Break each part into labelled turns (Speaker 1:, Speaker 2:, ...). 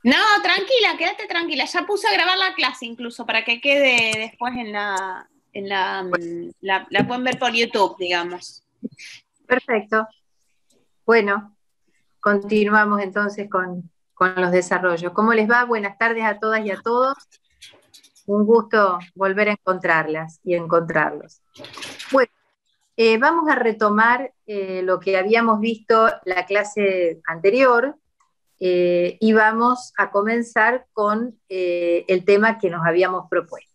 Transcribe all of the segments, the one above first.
Speaker 1: No, tranquila, quédate tranquila. Ya puse a grabar la clase incluso para que quede después la pueden ver por YouTube, digamos.
Speaker 2: Perfecto. Bueno, continuamos entonces con los desarrollos. ¿Cómo les va? Buenas tardes a todas y a todos. Un gusto volver a encontrarlas y encontrarlos. Bueno, vamos a retomar lo que habíamos visto la clase anterior y vamos a comenzar con el tema que nos habíamos propuesto.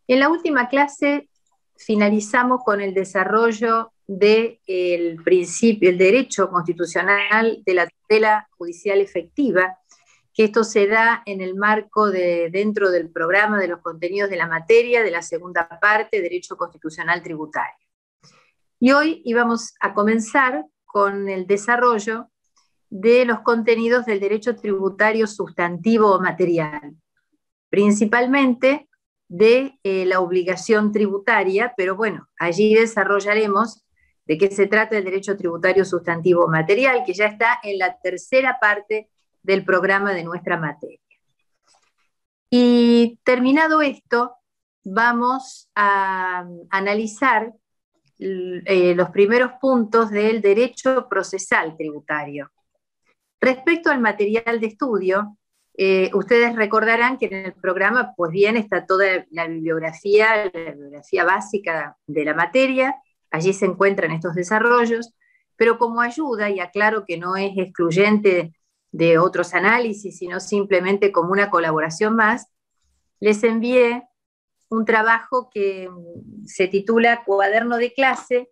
Speaker 2: En la última clase finalizamos con el desarrollo del principio, el derecho constitucional de la tutela judicial efectiva, que esto se da en el marco dentro del programa de los contenidos de la materia de la segunda parte, Derecho Constitucional Tributario. Y hoy íbamos a comenzar con el desarrollo de los contenidos del derecho tributario sustantivo o material, principalmente de la obligación tributaria, pero bueno, allí desarrollaremos de qué se trata el derecho tributario sustantivo material, que ya está en la tercera parte del programa de nuestra materia. Y terminado esto, vamos a analizar los primeros puntos del derecho procesal tributario. Respecto al material de estudio, ustedes recordarán que en el programa, pues bien, está toda la bibliografía básica de la materia, allí se encuentran estos desarrollos, pero como ayuda, y aclaro que no es excluyente de otros análisis, sino simplemente como una colaboración más, les envié un trabajo que se titula Cuaderno de clase,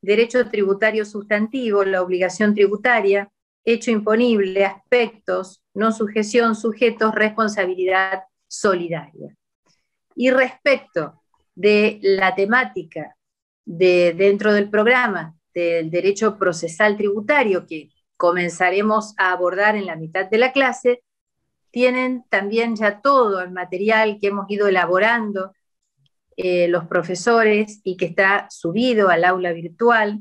Speaker 2: Derecho Tributario Sustantivo, la obligación tributaria, hecho imponible, aspectos, no sujeción, sujetos, responsabilidad solidaria. Y respecto de la temática dentro del programa del derecho procesal tributario que comenzaremos a abordar en la mitad de la clase, tienen también ya todo el material que hemos ido elaborando los profesores y que está subido al aula virtual,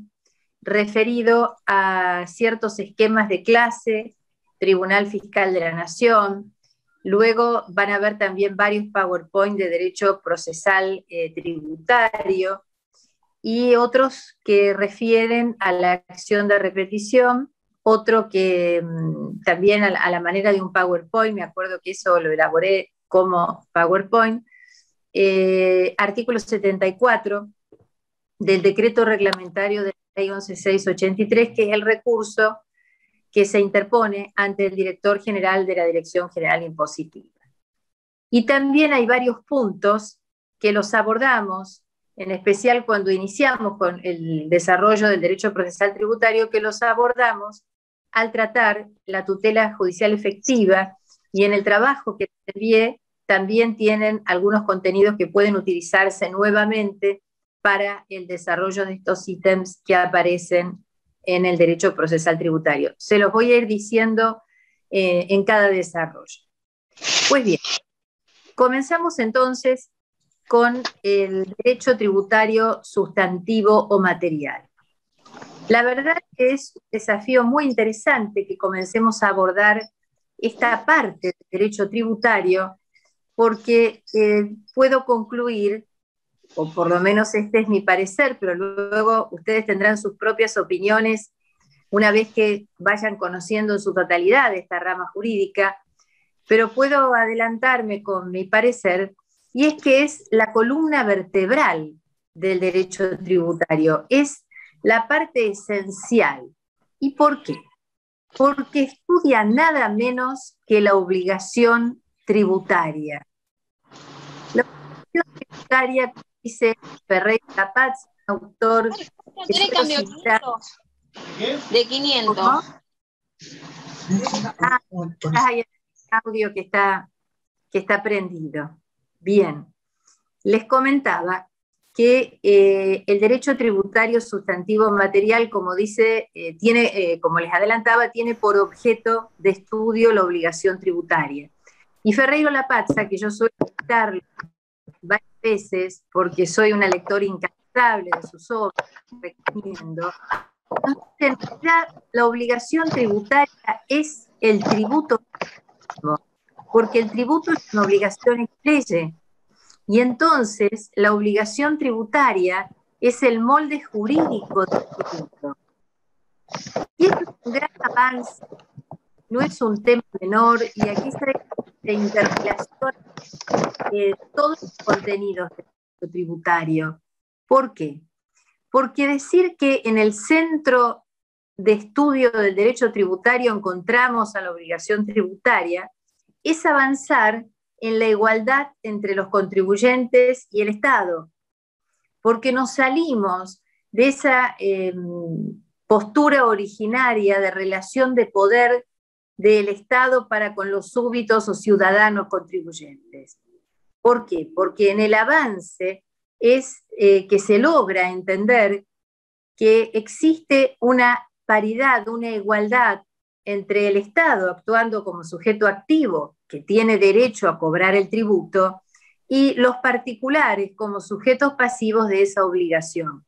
Speaker 2: referido a ciertos esquemas de clase, Tribunal Fiscal de la Nación. Luego van a ver también varios PowerPoint de derecho procesal tributario y otros que refieren a la acción de repetición, otro que también a la manera de un PowerPoint, me acuerdo que eso lo elaboré como PowerPoint, artículo 74 del decreto reglamentario de la ley 11683, que es el recurso que se interpone ante el director general de la Dirección General Impositiva. Y también hay varios puntos que los abordamos, en especial cuando iniciamos con el desarrollo del derecho procesal tributario, que los abordamos al tratar la tutela judicial efectiva, y en el trabajo que envié también tienen algunos contenidos que pueden utilizarse nuevamente para el desarrollo de estos ítems que aparecen en el derecho procesal tributario. Se los voy a ir diciendo en cada desarrollo. Pues bien, comenzamos entonces con el derecho tributario sustantivo o material. La verdad que es un desafío muy interesante que comencemos a abordar esta parte del derecho tributario, porque puedo concluir, o por lo menos este es mi parecer, pero luego ustedes tendrán sus propias opiniones una vez que vayan conociendo en su totalidad esta rama jurídica, pero puedo adelantarme con mi parecer, y es que es la columna vertebral del derecho tributario, es la parte esencial. ¿Y por qué? Porque estudia nada menos que la obligación tributaria. La obligación tributaria, dice Ferreira Paz, autor
Speaker 1: de 500.
Speaker 2: Hay un audio que está prendido. Bien, les comentaba que el derecho tributario sustantivo material, como dice, tiene, como les adelantaba, tiene por objeto de estudio la obligación tributaria. Y Ferreiro Lapazza, que yo suelo citarlo varias veces porque soy una lectora incansable de sus obras, recomiendo, en realidad la obligación tributaria es el tributo mismo, porque el tributo es una obligación ex lege, y entonces la obligación tributaria es el molde jurídico del tributo. Y esto es un gran avance, no es un tema menor, y aquí se interrelaciona todos los contenidos del derecho tributario. ¿Por qué? Porque decir que en el centro de estudio del derecho tributario encontramos a la obligación tributaria es avanzar en la igualdad entre los contribuyentes y el Estado, porque nos salimos de esa postura originaria de relación de poder del Estado para con los súbditos o ciudadanos contribuyentes. ¿Por qué? Porque en el avance es que se logra entender que existe una paridad, una igualdad entre el Estado actuando como sujeto activo, que tiene derecho a cobrar el tributo, y los particulares como sujetos pasivos de esa obligación.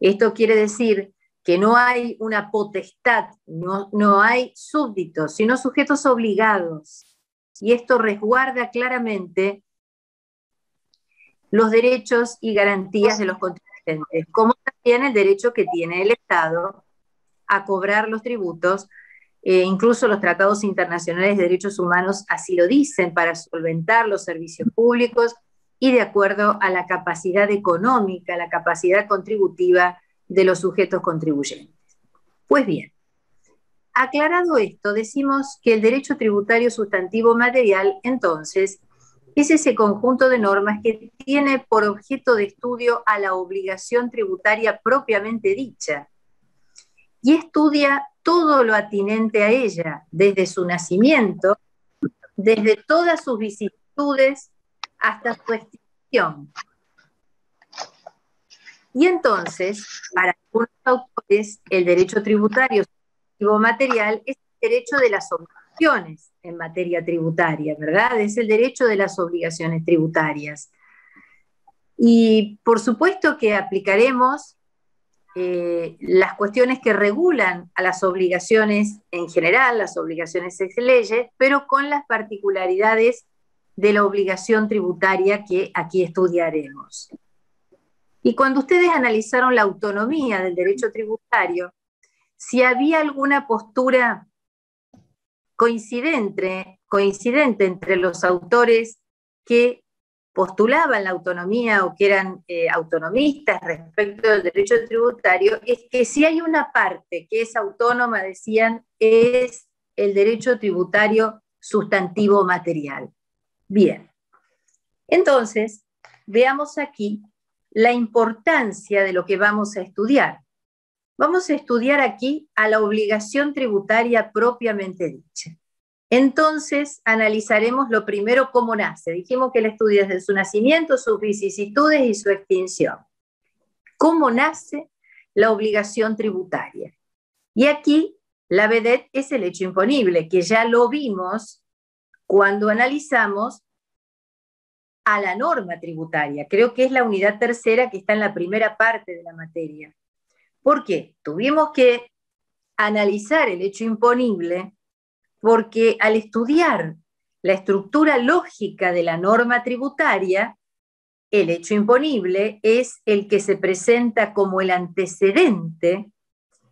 Speaker 2: Esto quiere decir que no hay una potestad, no hay súbditos, sino sujetos obligados. Y esto resguarda claramente los derechos y garantías de los contribuyentes, como también el derecho que tiene el Estado a cobrar los tributos. Incluso los tratados internacionales de derechos humanos así lo dicen, para solventar los servicios públicos y de acuerdo a la capacidad económica, la capacidad contributiva de los sujetos contribuyentes. Pues bien, aclarado esto, decimos que el derecho tributario sustantivo material, entonces, es ese conjunto de normas que tiene por objeto de estudio a la obligación tributaria propiamente dicha y estudia todo lo atinente a ella, desde su nacimiento, desde todas sus vicisitudes hasta su extinción. Y entonces, para algunos autores, el derecho tributario sustantivo material es el derecho de las obligaciones en materia tributaria, ¿verdad? Es el derecho de las obligaciones tributarias. Y por supuesto que aplicaremos las cuestiones que regulan a las obligaciones en general, las obligaciones ex lege, pero con las particularidades de la obligación tributaria que aquí estudiaremos. Y cuando ustedes analizaron la autonomía del derecho tributario, si había alguna postura coincidente entre los autores que postulaban la autonomía o que eran autonomistas respecto del derecho tributario, es que si hay una parte que es autónoma, decían, es el derecho tributario sustantivo material. Bien, entonces, veamos aquí la importancia de lo que vamos a estudiar. Vamos a estudiar aquí a la obligación tributaria propiamente dicha. Entonces, analizaremos lo primero cómo nace. Dijimos que el estudio es desde su nacimiento, sus vicisitudes y su extinción. ¿Cómo nace la obligación tributaria? Y aquí la vedette es el hecho imponible, que ya lo vimos cuando analizamos a la norma tributaria. Creo que es la unidad tercera que está en la primera parte de la materia. ¿Por qué? Tuvimos que analizar el hecho imponible porque al estudiar la estructura lógica de la norma tributaria, el hecho imponible es el que se presenta como el antecedente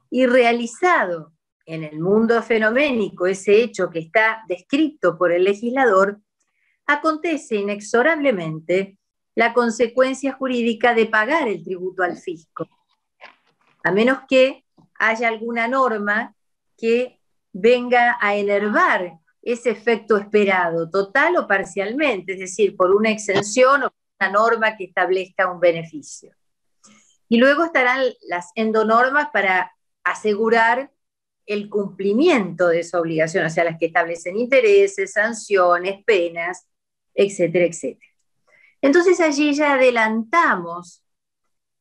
Speaker 2: y realizado en el mundo fenoménico, ese hecho que está descrito por el legislador, acontece inexorablemente la consecuencia jurídica de pagar el tributo al fisco, a menos que haya alguna norma que venga a enervar ese efecto esperado, total o parcialmente, es decir, por una exención o una norma que establezca un beneficio. Y luego estarán las endonormas para asegurar el cumplimiento de esa obligación, o sea, las que establecen intereses, sanciones, penas, etcétera, etcétera. Entonces allí ya adelantamos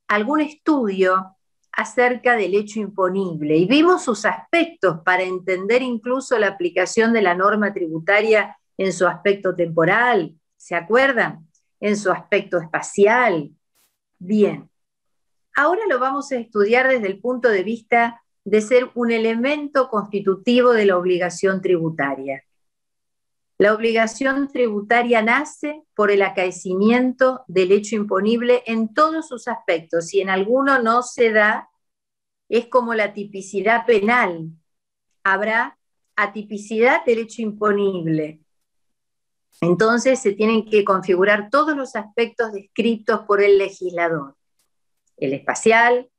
Speaker 2: algún estudio acerca del hecho imponible y vimos sus aspectos para entender incluso la aplicación de la norma tributaria en su aspecto temporal, ¿se acuerdan? En su aspecto espacial. Bien, ahora lo vamos a estudiar desde el punto de vista de ser un elemento constitutivo de la obligación tributaria. La obligación tributaria nace por el acaecimiento del hecho imponible en todos sus aspectos. Si en alguno no se da, es como la tipicidad penal. Habrá atipicidad del hecho imponible. Entonces se tienen que configurar todos los aspectos descritos por el legislador: el espacial,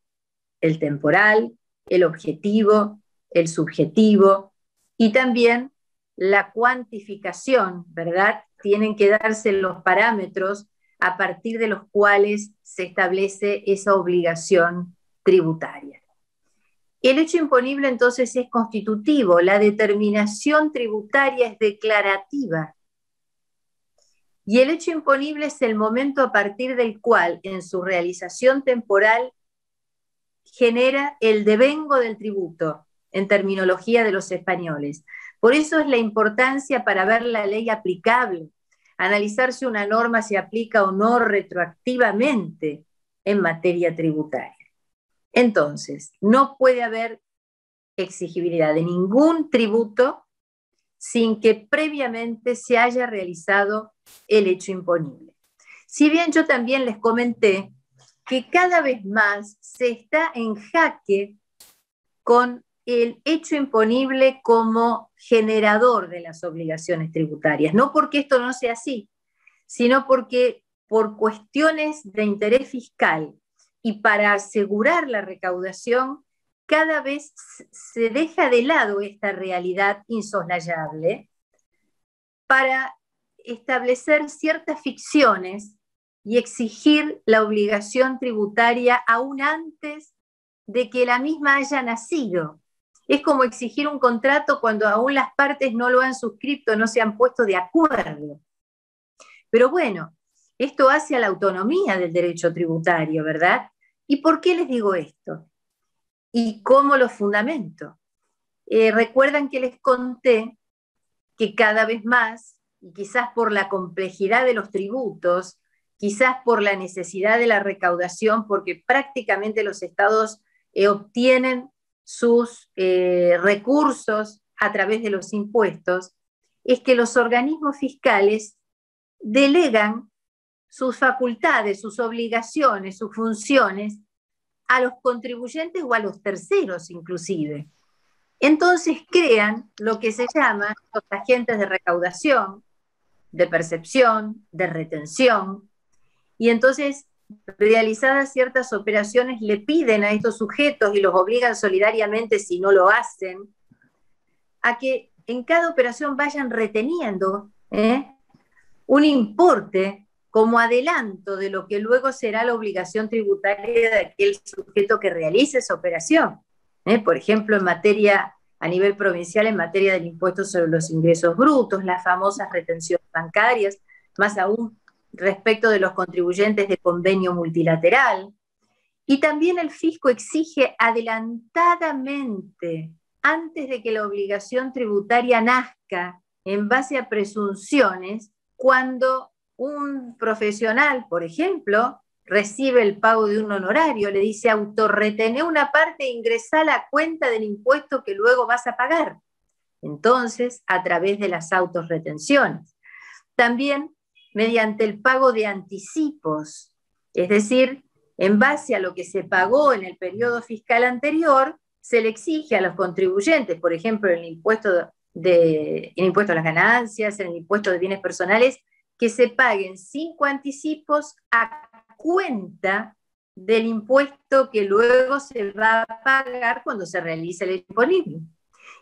Speaker 2: el temporal, el objetivo, el subjetivo y también la cuantificación, ¿verdad? Tienen que darse los parámetros a partir de los cuales se establece esa obligación tributaria. El hecho imponible entonces es constitutivo, la determinación tributaria es declarativa. Y el hecho imponible es el momento a partir del cual, en su realización temporal, genera el devengo del tributo, en terminología de los españoles. Por eso es la importancia para ver la ley aplicable, analizar si una norma se aplica o no retroactivamente en materia tributaria. Entonces, no puede haber exigibilidad de ningún tributo sin que previamente se haya realizado el hecho imponible. Si bien yo también les comenté que cada vez más se está en jaque con el hecho imponible como generador de las obligaciones tributarias. No porque esto no sea así, sino porque por cuestiones de interés fiscal y para asegurar la recaudación, cada vez se deja de lado esta realidad insoslayable para establecer ciertas ficciones y exigir la obligación tributaria aún antes de que la misma haya nacido. Es como exigir un contrato cuando aún las partes no lo han suscrito, no se han puesto de acuerdo. Pero bueno, esto hace a la autonomía del derecho tributario, ¿verdad? ¿Y por qué les digo esto? ¿Y cómo lo fundamento? Recuerdan que les conté que cada vez más, y quizás por la complejidad de los tributos, quizás por la necesidad de la recaudación, porque prácticamente los estados obtienen sus recursos a través de los impuestos, es que los organismos fiscales delegan sus facultades, sus obligaciones, sus funciones a los contribuyentes o a los terceros inclusive. Entonces crean lo que se llama los agentes de recaudación, de percepción, de retención, y entonces realizadas ciertas operaciones le piden a estos sujetos y los obligan solidariamente, si no lo hacen, a que en cada operación vayan reteniendo un importe como adelanto de lo que luego será la obligación tributaria de aquel sujeto que realice esa operación. Por ejemplo, en materia, a nivel provincial, en materia del impuesto sobre los ingresos brutos, las famosas retenciones bancarias, más aún respecto de los contribuyentes de convenio multilateral. Y también el fisco exige adelantadamente, antes de que la obligación tributaria nazca, en base a presunciones, cuando un profesional, por ejemplo, recibe el pago de un honorario, le dice: autorretené una parte e ingresá a la cuenta del impuesto que luego vas a pagar. Entonces, a través de las autorretenciones. También mediante el pago de anticipos, es decir, en base a lo que se pagó en el periodo fiscal anterior, se le exige a los contribuyentes, por ejemplo, en el impuesto a las ganancias, en el impuesto de bienes personales, que se paguen 5 anticipos a cuenta del impuesto que luego se va a pagar cuando se realice el hecho imponible.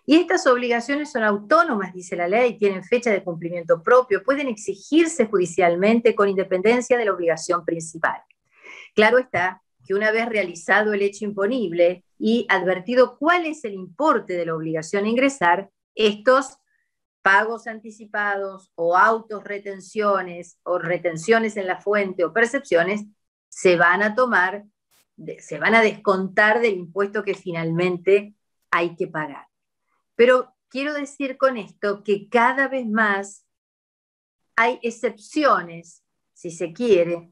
Speaker 2: Y estas obligaciones son autónomas, dice la ley, tienen fecha de cumplimiento propio, pueden exigirse judicialmente con independencia de la obligación principal. Claro está que una vez realizado el hecho imponible y advertido cuál es el importe de la obligación a ingresar, estos pagos anticipados o autorretenciones o retenciones en la fuente o percepciones se van a descontar del impuesto que finalmente hay que pagar. Pero quiero decir con esto que cada vez más hay excepciones, si se quiere,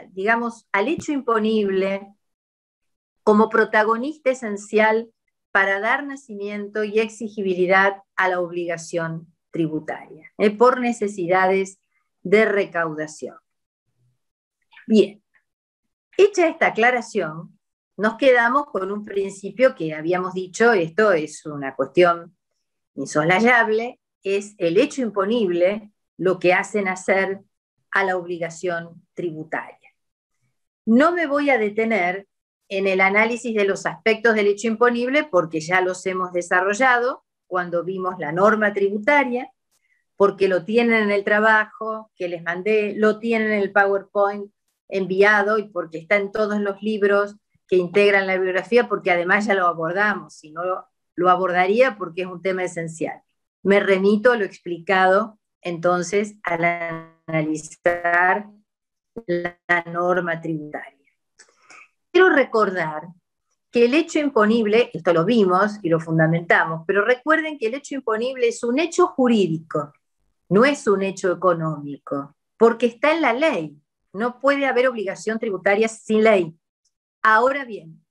Speaker 2: digamos, al hecho imponible como protagonista esencial para dar nacimiento y exigibilidad a la obligación tributaria, por necesidades de recaudación. Bien, hecha esta aclaración, nos quedamos con un principio que habíamos dicho, esto es una cuestión insoslayable, es el hecho imponible lo que hace nacer a la obligación tributaria. No me voy a detener en el análisis de los aspectos del hecho imponible porque ya los hemos desarrollado cuando vimos la norma tributaria, porque lo tienen en el trabajo que les mandé, lo tienen en el PowerPoint enviado y porque está en todos los libros que integran la bibliografía, porque además ya lo abordamos, si no lo abordaría porque es un tema esencial. Me remito a lo explicado entonces al analizar la norma tributaria. Quiero recordar que el hecho imponible, esto lo vimos y lo fundamentamos, pero recuerden que el hecho imponible es un hecho jurídico, no es un hecho económico, porque está en la ley. No puede haber obligación tributaria sin ley. Ahora bien,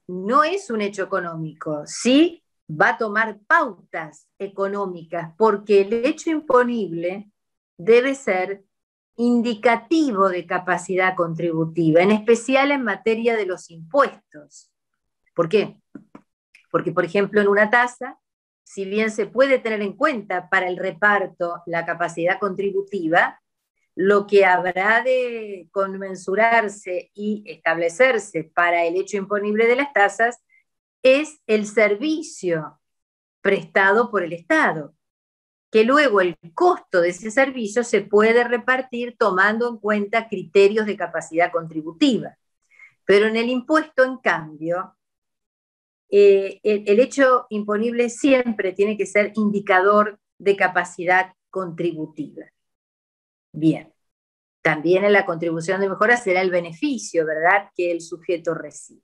Speaker 2: no es un hecho económico, sí va a tomar pautas económicas, porque el hecho imponible debe ser indicativo de capacidad contributiva, en especial en materia de los impuestos. ¿Por qué? Porque, por ejemplo, en una tasa, si bien se puede tener en cuenta para el reparto la capacidad contributiva, lo que habrá de conmensurarse y establecerse para el hecho imponible de las tasas es el servicio prestado por el Estado, que luego el costo de ese servicio se puede repartir tomando en cuenta criterios de capacidad contributiva. Pero en el impuesto, en cambio, el hecho imponible siempre tiene que ser indicador de capacidad contributiva. Bien, también en la contribución de mejora será el beneficio, ¿verdad?, que el sujeto recibe.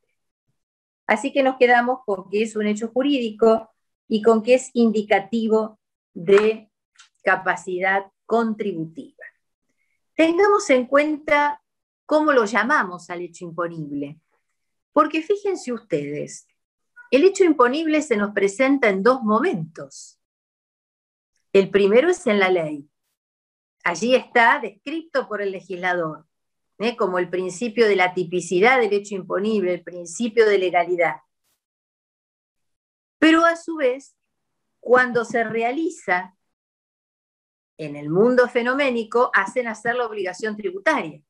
Speaker 2: Así que nos quedamos con que es un hecho jurídico y con que es indicativo de capacidad contributiva. Tengamos en cuenta cómo lo llamamos al hecho imponible, porque fíjense ustedes, el hecho imponible se nos presenta en dos momentos. El primero es en la ley. Allí está descrito por el legislador, como el principio de la tipicidad del hecho imponible, el principio de legalidad. Pero a su vez, cuando se realiza en el mundo fenoménico, hacen nacer la obligación tributaria.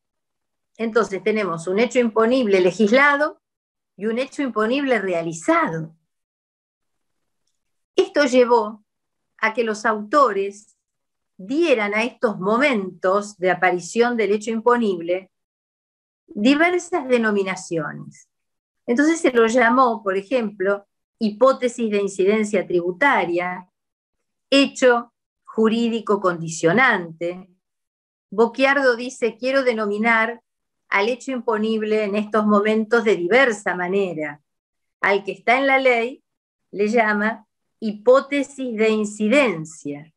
Speaker 2: Entonces tenemos un hecho imponible legislado y un hecho imponible realizado. Esto llevó a que los autores dieran a estos momentos de aparición del hecho imponible diversas denominaciones. Entonces se lo llamó, por ejemplo, hipótesis de incidencia tributaria, hecho jurídico condicionante. Bocchiardo dice, quiero denominar al hecho imponible en estos momentos de diversa manera. Al que está en la ley le llama hipótesis de incidencia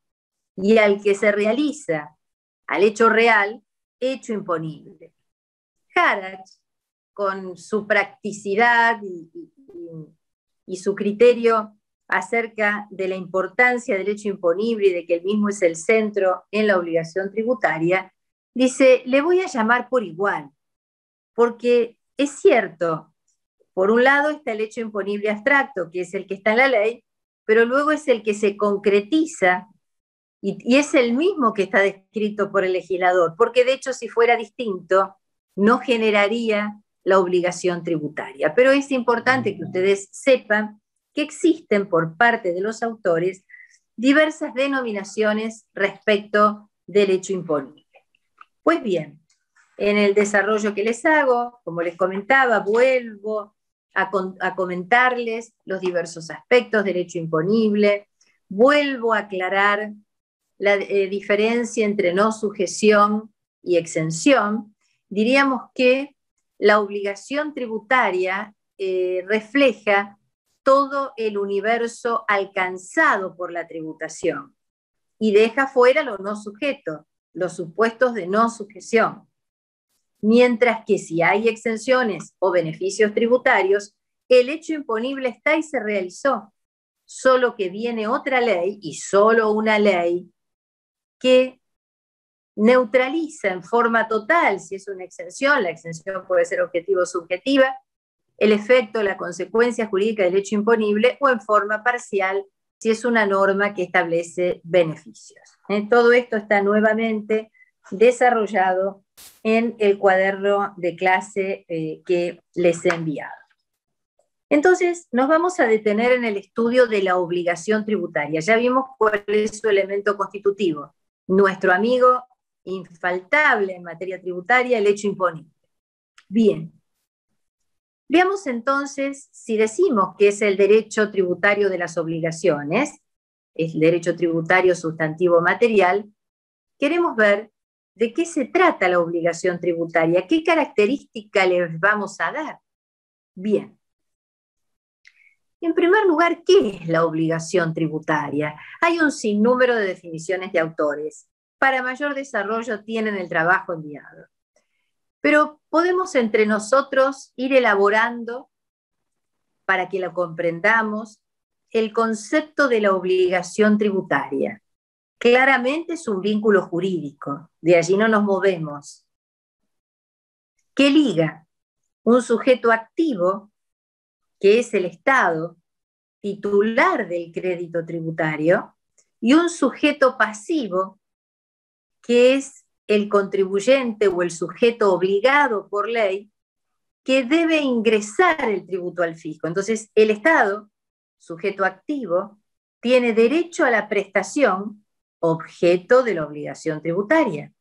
Speaker 2: y al que se realiza al hecho real, hecho imponible. Harrach, con su practicidad y su criterio acerca de la importancia del hecho imponible y de que el mismo es el centro en la obligación tributaria, dice, le voy a llamar por igual, porque es cierto, por un lado está el hecho imponible abstracto, que es el que está en la ley, pero luego es el que se concretiza y es el mismo que está descrito por el legislador, porque de hecho si fuera distinto, no generaría la obligación tributaria. Pero es importante que ustedes sepan que existen por parte de los autores diversas denominaciones respecto del hecho imponible. Pues bien, en el desarrollo que les hago, como les comentaba, vuelvo a comentarles los diversos aspectos del hecho imponible, vuelvo a aclarar la diferencia entre no sujeción y exención. Diríamos que la obligación tributaria refleja todo el universo alcanzado por la tributación y deja fuera lo no sujeto, los supuestos de no sujeción. Mientras que si hay exenciones o beneficios tributarios, el hecho imponible está y se realizó, solo que viene otra ley, y solo una ley, que neutraliza en forma total, si es una exención, la exención puede ser objetiva o subjetiva, el efecto, la consecuencia jurídica del hecho imponible, o en forma parcial, si es una norma que establece beneficios. Todo esto está nuevamente desarrollado en el cuaderno de clase que les he enviado. Entonces, nos vamos a detener en el estudio de la obligación tributaria. Ya vimos cuál es su elemento constitutivo. Nuestro amigo infaltable en materia tributaria, el hecho imponible. Bien. Veamos entonces si decimos que es el derecho tributario de las obligaciones, es el derecho tributario sustantivo material, queremos ver de qué se trata la obligación tributaria, qué característica les vamos a dar. Bien. En primer lugar, ¿qué es la obligación tributaria? Hay un sinnúmero de definiciones de autores. Para mayor desarrollo tienen el trabajo enviado. Pero podemos entre nosotros ir elaborando, para que lo comprendamos, el concepto de la obligación tributaria. Claramente es un vínculo jurídico, de allí no nos movemos, que liga un sujeto activo, que es el Estado, titular del crédito tributario, y un sujeto pasivo, que es el contribuyente o el sujeto obligado por ley, que debe ingresar el tributo al fisco. Entonces, el Estado, sujeto activo, tiene derecho a la prestación objeto de la obligación tributaria.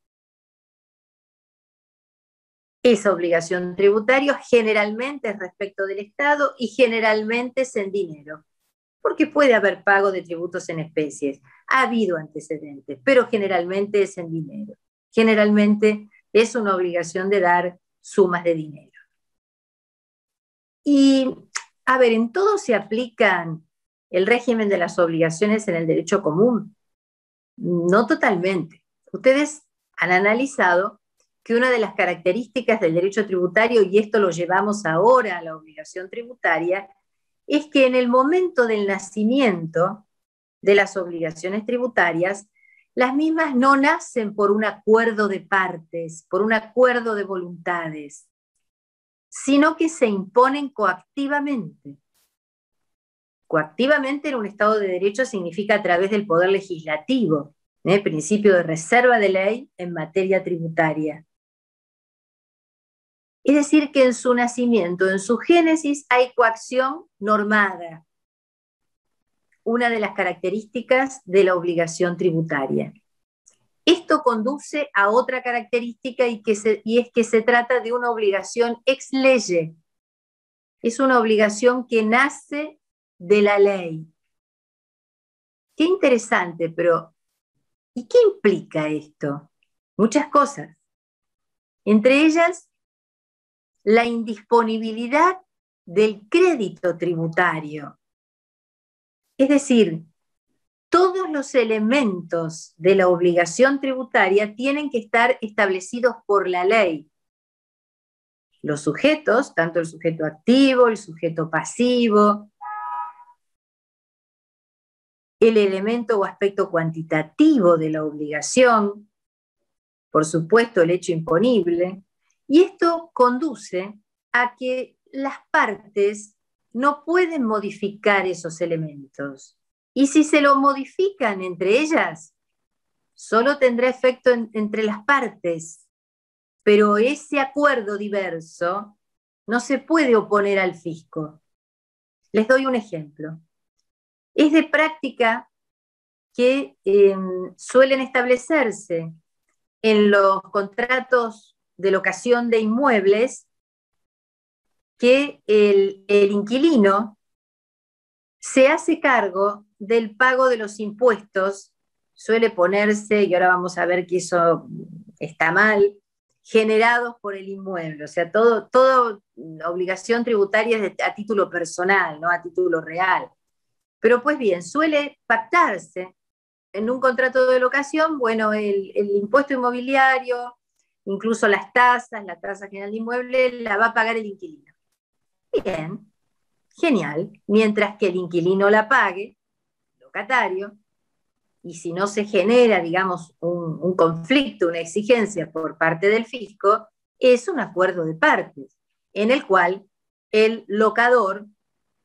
Speaker 2: Esa obligación tributaria generalmente es respecto del Estado y generalmente es en dinero, porque puede haber pago de tributos en especies. Ha habido antecedentes, pero generalmente es en dinero. Generalmente es una obligación de dar sumas de dinero. Y, a ver, en todo se aplican el régimen de las obligaciones en el derecho común. No totalmente. Ustedes han analizado que una de las características del derecho tributario, y esto lo llevamos ahora a la obligación tributaria, es que en el momento del nacimiento de las obligaciones tributarias, las mismas no nacen por un acuerdo de partes, por un acuerdo de voluntades, sino que se imponen coactivamente. Coactivamente en un Estado de Derecho significa a través del poder legislativo, principio de reserva de ley en materia tributaria. Es decir, que en su nacimiento, en su génesis, hay coacción normada, una de las características de la obligación tributaria. Esto conduce a otra característica y es que se trata de una obligación ex lege. Es una obligación que nace de la ley. Qué interesante, pero ¿y qué implica esto? Muchas cosas. Entre ellas, la indisponibilidad del crédito tributario. Es decir, todos los elementos de la obligación tributaria tienen que estar establecidos por la ley. Los sujetos, tanto el sujeto activo, el sujeto pasivo, el elemento o aspecto cuantitativo de la obligación, por supuesto el hecho imponible, y esto conduce a que las partes no pueden modificar esos elementos. Y si se lo modifican entre ellas, solo tendrá efecto entre las partes, pero ese acuerdo diverso no se puede oponer al fisco. Les doy un ejemplo. Es de práctica que suelen establecerse en los contratos de locación de inmuebles que el inquilino se hace cargo del pago de los impuestos, suele ponerse, y ahora vamos a ver que eso está mal, generados por el inmueble. O sea, toda obligación tributaria es a título personal, no a título real. Pero pues bien, suele pactarse en un contrato de locación, bueno, el impuesto inmobiliario, incluso las tasas, la tasa general de inmueble, la va a pagar el inquilino. Bien, genial, mientras que el inquilino la pague, el locatario, y si no se genera, digamos, un conflicto, una exigencia por parte del fisco, es un acuerdo de partes, en el cual el locador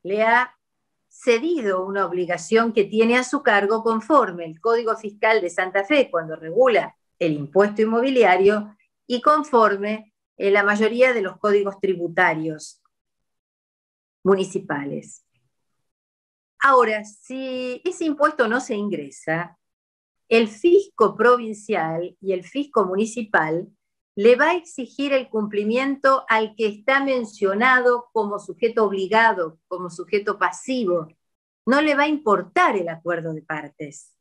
Speaker 2: le ha cedido una obligación que tiene a su cargo conforme el Código Fiscal de Santa Fe cuando regula el impuesto inmobiliario y conforme la mayoría de los códigos tributarios municipales. Ahora, si ese impuesto no se ingresa, el fisco provincial y el fisco municipal le va a exigir el cumplimiento al que está mencionado como sujeto obligado, como sujeto pasivo. No le va a importar el acuerdo de partes.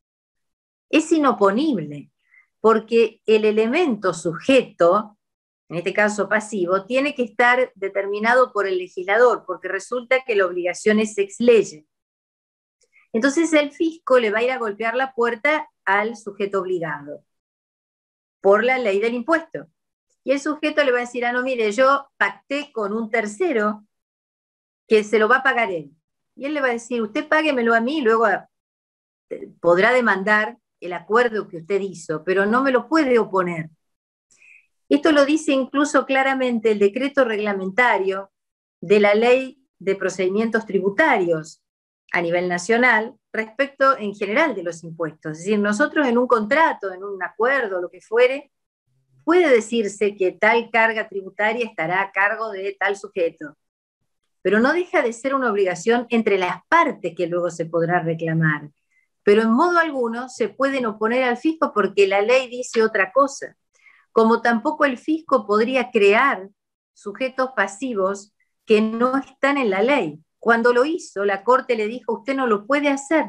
Speaker 2: Es inoponible, porque el elemento sujeto, en este caso pasivo, tiene que estar determinado por el legislador, porque resulta que la obligación es ex lege. Entonces el fisco le va a ir a golpear la puerta al sujeto obligado por la ley del impuesto. Y el sujeto le va a decir, no, mire, yo pacté con un tercero que se lo va a pagar él. Y él le va a decir, usted páguemelo a mí y luego podrá demandar el acuerdo que usted hizo, pero no me lo puede oponer. Esto lo dice incluso claramente el decreto reglamentario de la Ley de Procedimientos Tributarios a nivel nacional respecto en general de los impuestos. Es decir, nosotros en un contrato, en un acuerdo, lo que fuere, puede decirse que tal carga tributaria estará a cargo de tal sujeto, pero no deja de ser una obligación entre las partes que luego se podrá reclamar. Pero en modo alguno se pueden oponer al fisco porque la ley dice otra cosa, como tampoco el fisco podría crear sujetos pasivos que no están en la ley. Cuando lo hizo, la Corte le dijo, usted no lo puede hacer,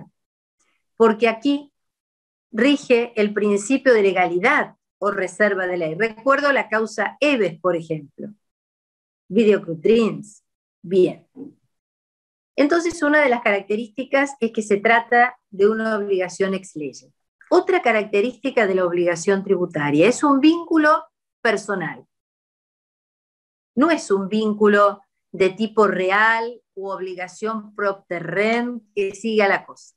Speaker 2: porque aquí rige el principio de legalidad o reserva de ley. Recuerdo la causa Eves, por ejemplo. Videoclub Dreams. Bien. Entonces, una de las características es que se trata de una obligación ex lege. Otra característica de la obligación tributaria es un vínculo personal. No es un vínculo de tipo real u obligación propter rem que siga la cosa.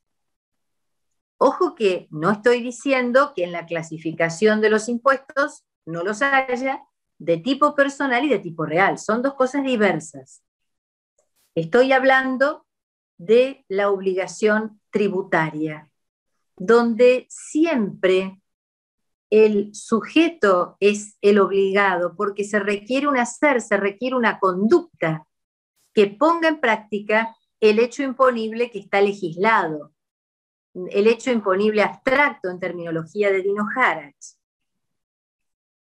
Speaker 2: Ojo que no estoy diciendo que en la clasificación de los impuestos no los haya de tipo personal y de tipo real. Son dos cosas diversas. Estoy hablando de la obligación tributaria, donde siempre el sujeto es el obligado, porque se requiere un hacer, se requiere una conducta que ponga en práctica el hecho imponible que está legislado, el hecho imponible abstracto en terminología de Dino Harach.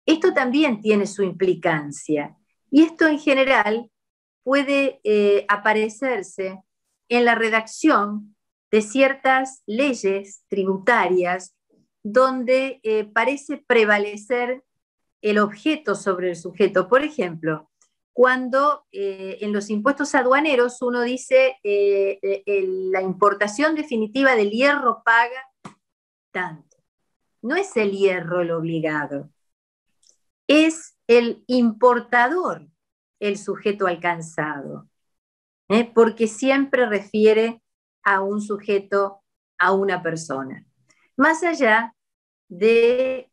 Speaker 2: Esto también tiene su implicancia, y esto en general puede aparecerse en la redacción de ciertas leyes tributarias donde parece prevalecer el objeto sobre el sujeto. Por ejemplo, cuando en los impuestos aduaneros uno dice la importación definitiva del hierro paga tanto. No es el hierro el obligado, es el importador el sujeto alcanzado, porque siempre refiere a un sujeto, a una persona. Más allá de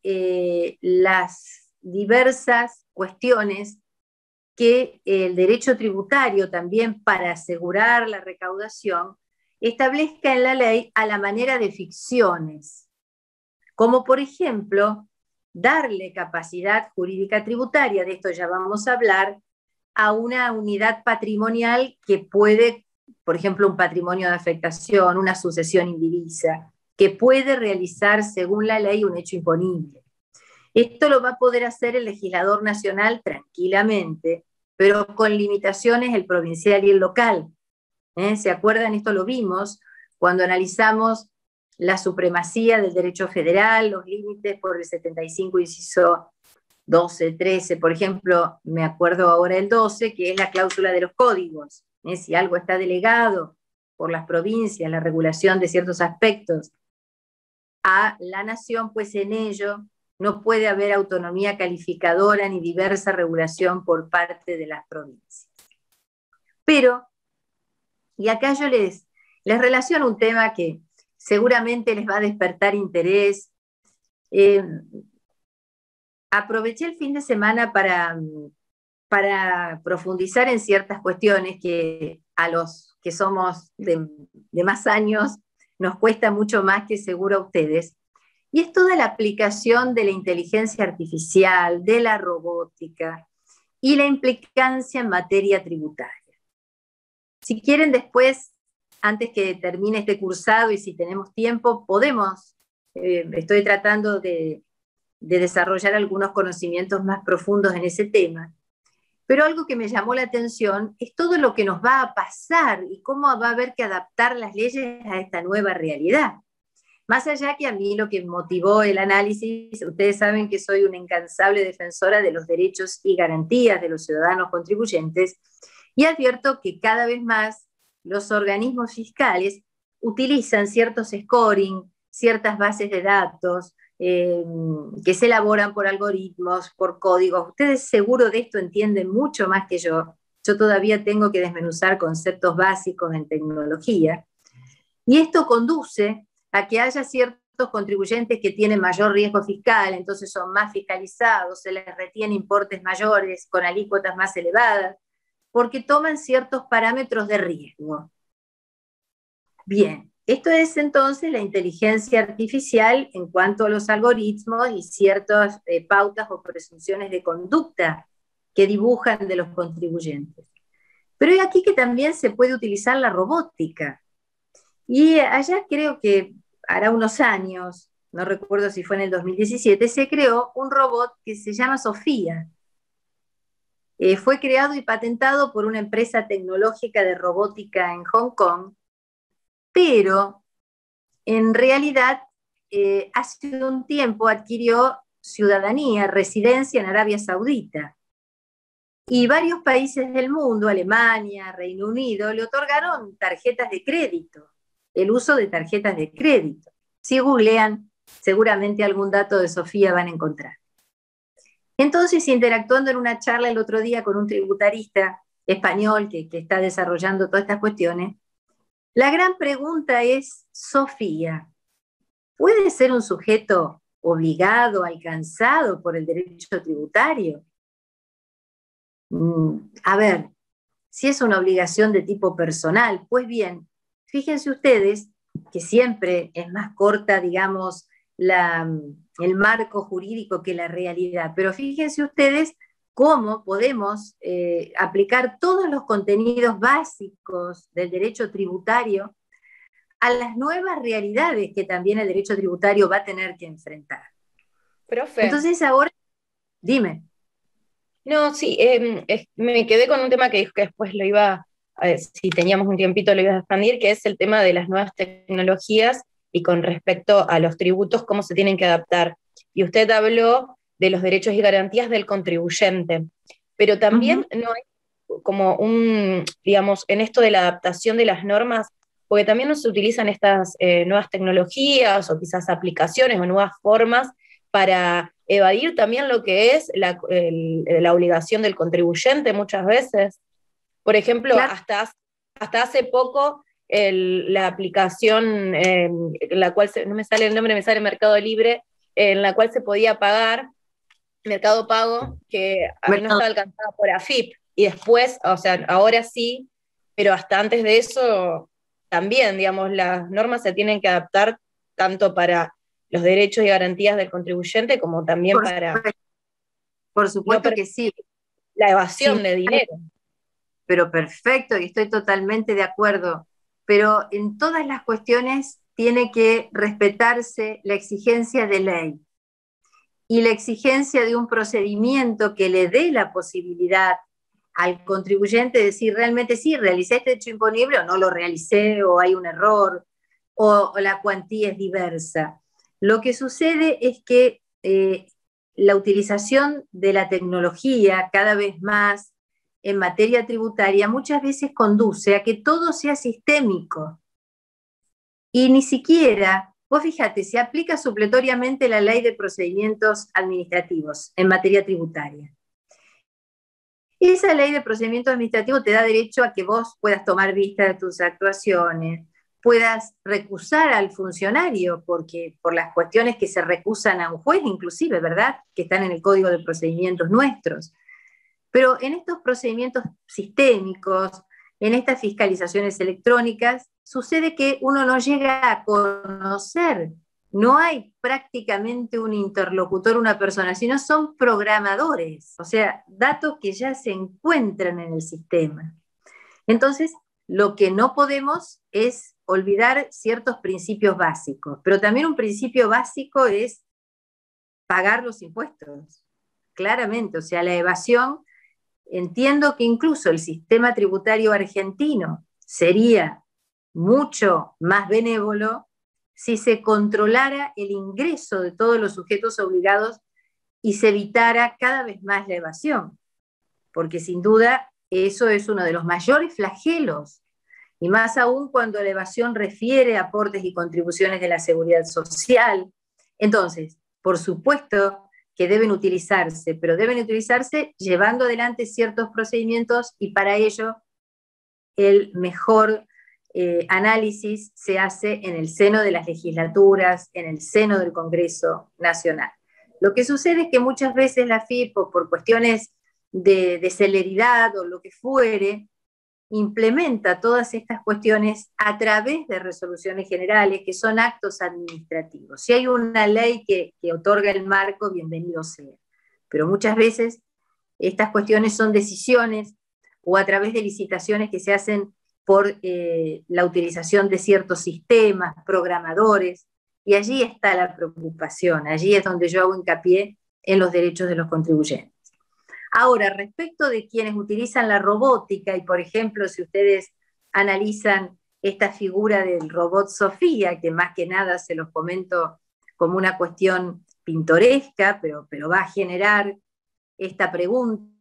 Speaker 2: las diversas cuestiones que el derecho tributario también para asegurar la recaudación establezca en la ley a la manera de ficciones, como por ejemplo darle capacidad jurídica tributaria, de esto ya vamos a hablar, a una unidad patrimonial que puede, por ejemplo, un patrimonio de afectación, una sucesión indivisa, que puede realizar según la ley un hecho imponible. Esto lo va a poder hacer el legislador nacional tranquilamente, pero con limitaciones el provincial y el local. ¿Se acuerdan? Esto lo vimos cuando analizamos la supremacía del derecho federal, los límites por el 75, inciso 12, 13, por ejemplo, me acuerdo ahora el 12, que es la cláusula de los códigos. Si algo está delegado por las provincias, la regulación de ciertos aspectos, a la nación, pues en ello no puede haber autonomía calificadora ni diversa regulación por parte de las provincias. Pero Y acá yo les relaciono un tema que seguramente les va a despertar interés. Aproveché el fin de semana para profundizar en ciertas cuestiones que a los que somos de más años nos cuesta mucho más que seguro a ustedes. Y es toda la aplicación de la inteligencia artificial, de la robótica y la implicancia en materia tributaria. Si quieren después, antes que termine este cursado y si tenemos tiempo, estoy tratando de desarrollar algunos conocimientos más profundos en ese tema. Pero algo que me llamó la atención es todo lo que nos va a pasar y cómo va a haber que adaptar las leyes a esta nueva realidad. Más allá que a mí lo que motivó el análisis, ustedes saben que soy una incansable defensora de los derechos y garantías de los ciudadanos contribuyentes, y advierto que cada vez más los organismos fiscales utilizan ciertos scoring, ciertas bases de datos, que se elaboran por algoritmos, por códigos. Ustedes seguro de esto entienden mucho más que yo. Yo todavía tengo que desmenuzar conceptos básicos en tecnología. Y esto conduce a que haya ciertos contribuyentes que tienen mayor riesgo fiscal, entonces son más fiscalizados, se les retiene importes mayores con alícuotas más elevadas, porque toman ciertos parámetros de riesgo. Bien, esto es entonces la inteligencia artificial en cuanto a los algoritmos y ciertas pautas o presunciones de conducta que dibujan de los contribuyentes. Pero es aquí que también se puede utilizar la robótica. Y allá creo que hará unos años, no recuerdo si fue en el 2017, se creó un robot que se llama Sofía. Fue creado y patentado por una empresa tecnológica de robótica en Hong Kong, pero en realidad hace un tiempo adquirió ciudadanía, residencia en Arabia Saudita. Y varios países del mundo, Alemania, Reino Unido, le otorgaron tarjetas de crédito, el uso de tarjetas de crédito. Si googlean, seguramente algún dato de Sofía van a encontrar. Entonces, interactuando en una charla el otro día con un tributarista español que está desarrollando todas estas cuestiones, la gran pregunta es, Sofía, ¿puede ser un sujeto obligado, alcanzado por el derecho tributario? A ver, si es una obligación de tipo personal, pues bien, fíjense ustedes que siempre es más corta, digamos, el marco jurídico que la realidad, pero fíjense ustedes cómo podemos aplicar todos los contenidos básicos del derecho tributario a las nuevas realidades que también el derecho tributario va a tener que enfrentar.
Speaker 3: Profe.
Speaker 2: Entonces ahora, dime.
Speaker 3: No, sí, me quedé con un tema que dijo que después lo iba, si teníamos un tiempito lo iba a expandir, que es el tema de las nuevas tecnologías y con respecto a los tributos, cómo se tienen que adaptar. Y usted habló de los derechos y garantías del contribuyente, pero también no hay como digamos, en esto de la adaptación de las normas, porque también no se utilizan estas nuevas tecnologías o quizás aplicaciones o nuevas formas para evadir también lo que es la obligación del contribuyente muchas veces. Por ejemplo, claro, hasta hace poco la aplicación en la cual, no me sale el nombre, me sale Mercado Libre, en la cual se podía pagar, Mercado Pago, que no estaba alcanzada por AFIP, y después, o sea, ahora sí, pero hasta antes de eso también, digamos, las normas se tienen que adaptar tanto para los derechos y garantías del contribuyente como también
Speaker 2: por supuesto que sí.
Speaker 3: La evasión de dinero.
Speaker 2: Pero perfecto, y estoy totalmente de acuerdo. Pero en todas las cuestiones tiene que respetarse la exigencia de ley y la exigencia de un procedimiento que le dé la posibilidad al contribuyente de decir realmente sí, realicé este hecho imponible o no lo realicé, o hay un error, o la cuantía es diversa. Lo que sucede es que la utilización de la tecnología cada vez más en materia tributaria muchas veces conduce a que todo sea sistémico. Y ni siquiera, vos fíjate, se aplica supletoriamente la ley de procedimientos administrativos en materia tributaria. Esa ley de procedimiento administrativo te da derecho a que vos puedas tomar vista de tus actuaciones, puedas recusar al funcionario, porque por las cuestiones que se recusan a un juez, inclusive, ¿verdad?, que están en el Código de Procedimientos nuestros. Pero en estos procedimientos sistémicos, en estas fiscalizaciones electrónicas, sucede que uno no llega a conocer, no hay prácticamente un interlocutor, una persona, sino son programadores, o sea, datos que ya se encuentran en el sistema. Entonces, lo que no podemos es olvidar ciertos principios básicos, pero también un principio básico es pagar los impuestos, claramente, o sea, la evasión. Entiendo que incluso el sistema tributario argentino sería mucho más benévolo si se controlara el ingreso de todos los sujetos obligados y se evitara cada vez más la evasión, porque sin duda eso es uno de los mayores flagelos, y más aún cuando la evasión refiere a aportes y contribuciones de la seguridad social. Entonces, por supuesto que deben utilizarse, pero deben utilizarse llevando adelante ciertos procedimientos, y para ello el mejor análisis se hace en el seno de las legislaturas, en el seno del Congreso Nacional. Lo que sucede es que muchas veces la FIP, por cuestiones de celeridad o lo que fuere, implementa todas estas cuestiones a través de resoluciones generales, que son actos administrativos. Si hay una ley que otorga el marco, bienvenido sea. Pero muchas veces estas cuestiones son decisiones o a través de licitaciones que se hacen por la utilización de ciertos sistemas, programadores, y allí está la preocupación, allí es donde yo hago hincapié en los derechos de los contribuyentes. Ahora, respecto de quienes utilizan la robótica, y por ejemplo, si ustedes analizan esta figura del robot Sofía, que más que nada se los comento como una cuestión pintoresca, pero va a generar esta pregunta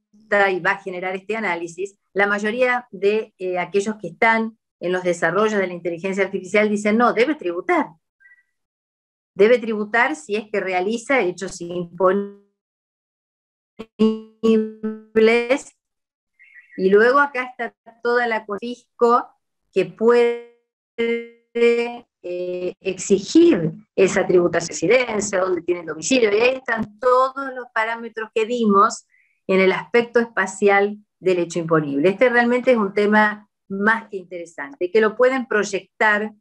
Speaker 2: y va a generar este análisis, la mayoría de aquellos que están en los desarrollos de la inteligencia artificial dicen, no, debe tributar. Debe tributar si es que realiza hechos imponibles. Y luego acá está toda la fisco que puede exigir esa tributación de residencia, donde tiene el domicilio, y ahí están todos los parámetros que dimos en el aspecto espacial del hecho imponible. Este realmente es un tema más que interesante, que lo pueden proyectar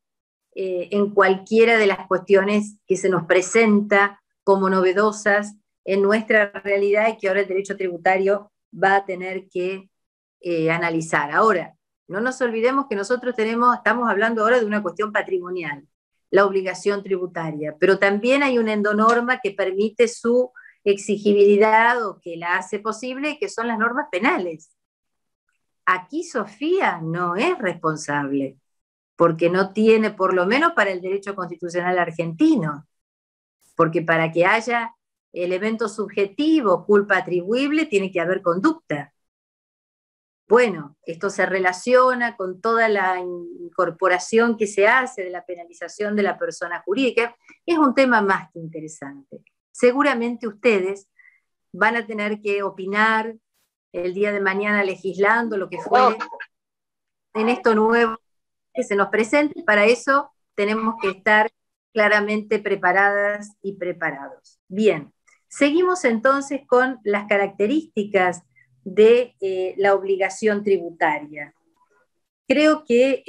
Speaker 2: en cualquiera de las cuestiones que se nos presenta como novedosas en nuestra realidad y que ahora el derecho tributario va a tener que analizar. Ahora, no nos olvidemos que nosotros estamos hablando ahora de una cuestión patrimonial, la obligación tributaria, pero también hay una endonorma que permite su exigibilidad o que la hace posible, que son las normas penales. Aquí Sofía no es responsable, porque no tiene, por lo menos para el derecho constitucional argentino, porque para que haya elemento subjetivo, culpa atribuible, tiene que haber conducta. Bueno, esto se relaciona con toda la incorporación que se hace de la penalización de la persona jurídica. Es un tema más que interesante. Seguramente ustedes van a tener que opinar el día de mañana legislando lo que fue en esto nuevo que se nos presente. Para eso tenemos que estar claramente preparadas y preparados. Bien, seguimos entonces con las características de la obligación tributaria. Creo que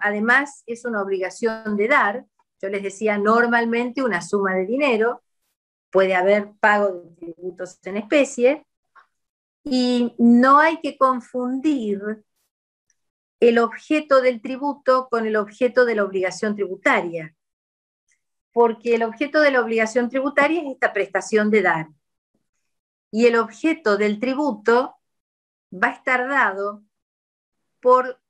Speaker 2: además es una obligación de dar. Yo les decía, normalmente una suma de dinero, puede haber pago de tributos en especie, y no hay que confundir el objeto del tributo con el objeto de la obligación tributaria, porque el objeto de la obligación tributaria es esta prestación de dar, y el objeto del tributo va a estar dado por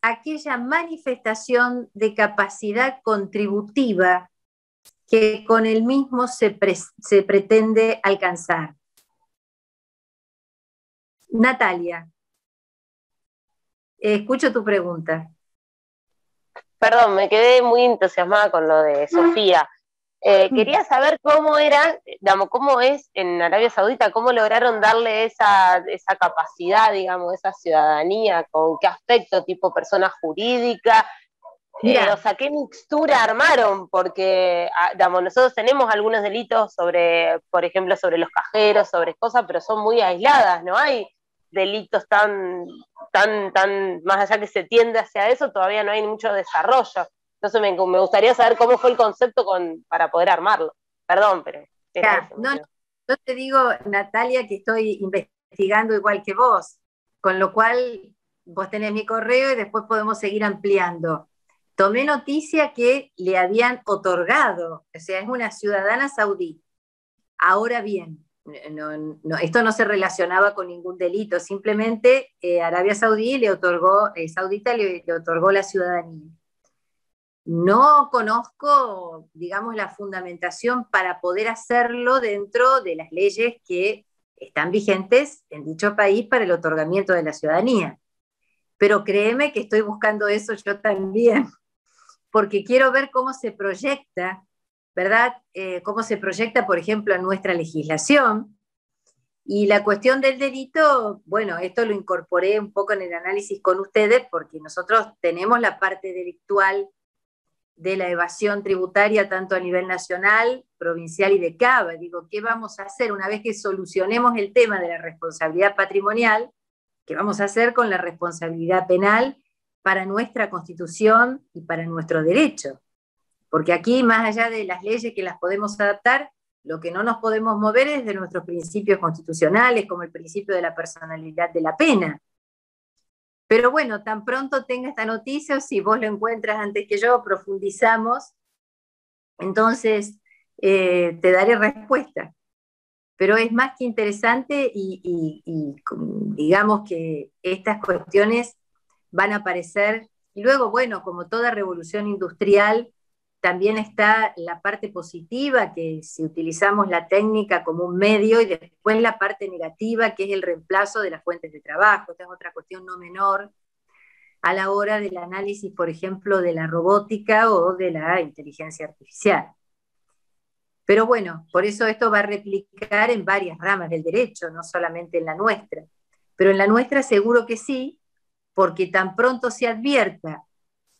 Speaker 2: aquella manifestación de capacidad contributiva que con el mismo se pretende alcanzar. Natalia, escucho tu pregunta.
Speaker 4: Perdón, me quedé muy entusiasmada con lo de Sofía. Quería saber cómo era, digamos, cómo es en Arabia Saudita, cómo lograron darle esa capacidad, digamos, esa ciudadanía, con qué aspecto, tipo persona jurídica, o sea, qué mixtura armaron, porque, digamos, nosotros tenemos algunos delitos sobre, por ejemplo, sobre los cajeros, sobre cosas, pero son muy aisladas, no hay delitos tan, más allá que se tiende hacia eso, todavía no hay mucho desarrollo. Entonces me gustaría saber cómo fue el concepto para poder armarlo. Perdón, pero era eso.
Speaker 2: No, yo te digo, Natalia, que estoy investigando igual que vos, con lo cual vos tenés mi correo y después podemos seguir ampliando. Tomé noticia que le habían otorgado, o sea, es una ciudadana saudí. Ahora bien, esto no se relacionaba con ningún delito, simplemente Arabia Saudí le otorgó, Saudita le otorgó la ciudadanía. No conozco, digamos, la fundamentación para poder hacerlo dentro de las leyes que están vigentes en dicho país para el otorgamiento de la ciudadanía. Pero créeme que estoy buscando eso yo también, porque quiero ver cómo se proyecta, ¿verdad? Cómo se proyecta, por ejemplo, en nuestra legislación. Y la cuestión del delito, bueno, esto lo incorporé un poco en el análisis con ustedes, porque nosotros tenemos la parte delictual de la evasión tributaria tanto a nivel nacional, provincial y de CABA. Digo, ¿qué vamos a hacer una vez que solucionemos el tema de la responsabilidad patrimonial? ¿Qué vamos a hacer con la responsabilidad penal para nuestra Constitución y para nuestro derecho? Porque aquí, más allá de las leyes que las podemos adaptar, lo que no nos podemos mover es de nuestros principios constitucionales, como el principio de la personalidad de la pena. Pero bueno, tan pronto tenga esta noticia, o si vos lo encuentras antes que yo, profundizamos, entonces te daré respuesta. Pero es más que interesante y digamos que estas cuestiones van a aparecer. Y luego, bueno, como toda revolución industrial, también está la parte positiva, que si utilizamos la técnica como un medio, y después la parte negativa, que es el reemplazo de las fuentes de trabajo. Esta es otra cuestión no menor a la hora del análisis, por ejemplo, de la robótica o de la inteligencia artificial. Pero bueno, por eso esto va a replicar en varias ramas del derecho, no solamente en la nuestra. Pero en la nuestra seguro que sí, porque tan pronto se advierta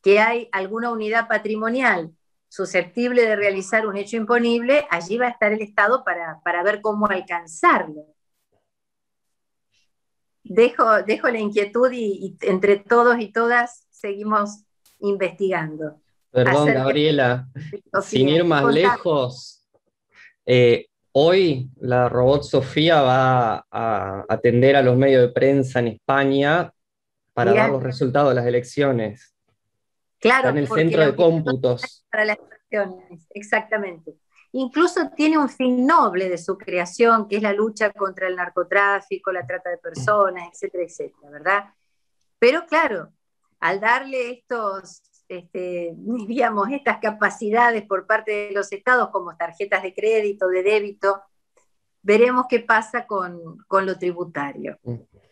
Speaker 2: que hay alguna unidad patrimonial susceptible de realizar un hecho imponible, allí va a estar el Estado para ver cómo alcanzarlo. Dejo la inquietud y entre todos y todas seguimos investigando.
Speaker 5: Perdón, Gabriela, sin ir más lejos, hoy la robot Sofía va a atender a los medios de prensa en España para dar los resultados de las elecciones.
Speaker 2: Claro,
Speaker 5: está en el centro de cómputos.
Speaker 2: Para las elecciones, exactamente. Incluso tiene un fin noble de su creación, que es la lucha contra el narcotráfico, la trata de personas, etcétera, etcétera, ¿verdad? Pero claro, al darle estos, digamos, estas capacidades por parte de los estados como tarjetas de crédito, de débito, veremos qué pasa con lo tributario.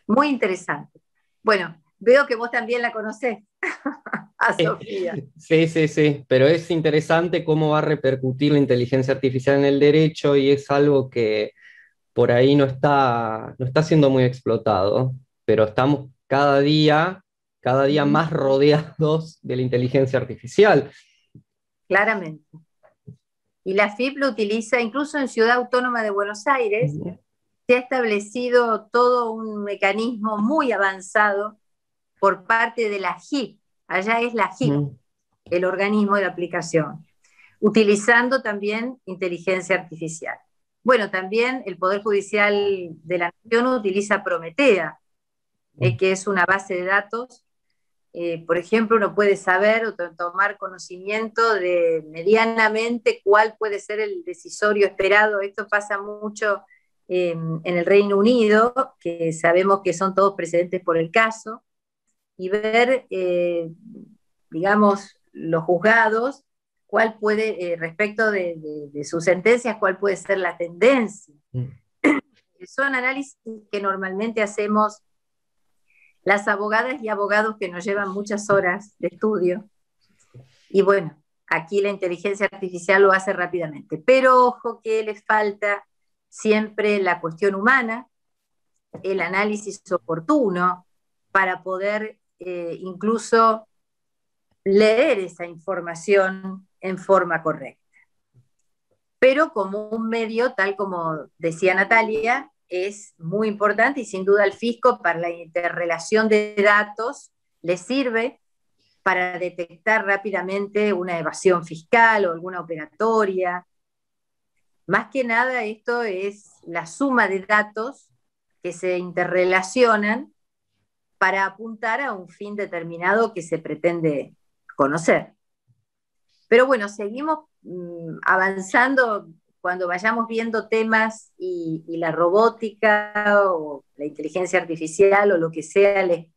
Speaker 2: Muy interesante. Bueno, veo que vos también la conocés, a Sofía.
Speaker 5: Sí, pero es interesante cómo va a repercutir la inteligencia artificial en el derecho, y es algo que por ahí no está siendo muy explotado, pero estamos cada día más rodeados de la inteligencia artificial.
Speaker 2: Claramente. Y la FIP lo utiliza incluso en Ciudad Autónoma de Buenos Aires. Se ha establecido todo un mecanismo muy avanzado por parte de la JIP. Allá es la JIP, el organismo de aplicación, utilizando también inteligencia artificial. Bueno, también el Poder Judicial de la Nación utiliza Prometea, que es una base de datos. Por ejemplo, uno puede saber o tomar conocimiento de medianamente cuál puede ser el decisorio esperado. Esto pasa mucho en el Reino Unido, que sabemos que son todos precedentes por el caso, y ver, digamos, los juzgados, cuál puede, respecto de sus sentencias, cuál puede ser la tendencia. Son análisis que normalmente hacemos las abogadas y abogados, que nos llevan muchas horas de estudio. Y bueno, aquí la inteligencia artificial lo hace rápidamente. Pero ojo que les falta siempre la cuestión humana, el análisis oportuno, para poder incluso leer esa información en forma correcta. Pero como un medio, tal como decía Natalia, es muy importante y sin duda el fisco para la interrelación de datos le sirve para detectar rápidamente una evasión fiscal o alguna operatoria. Más que nada esto es la suma de datos que se interrelacionan para apuntar a un fin determinado que se pretende conocer. Pero bueno, seguimos avanzando cuando vayamos viendo temas y la robótica o la inteligencia artificial o lo que sea les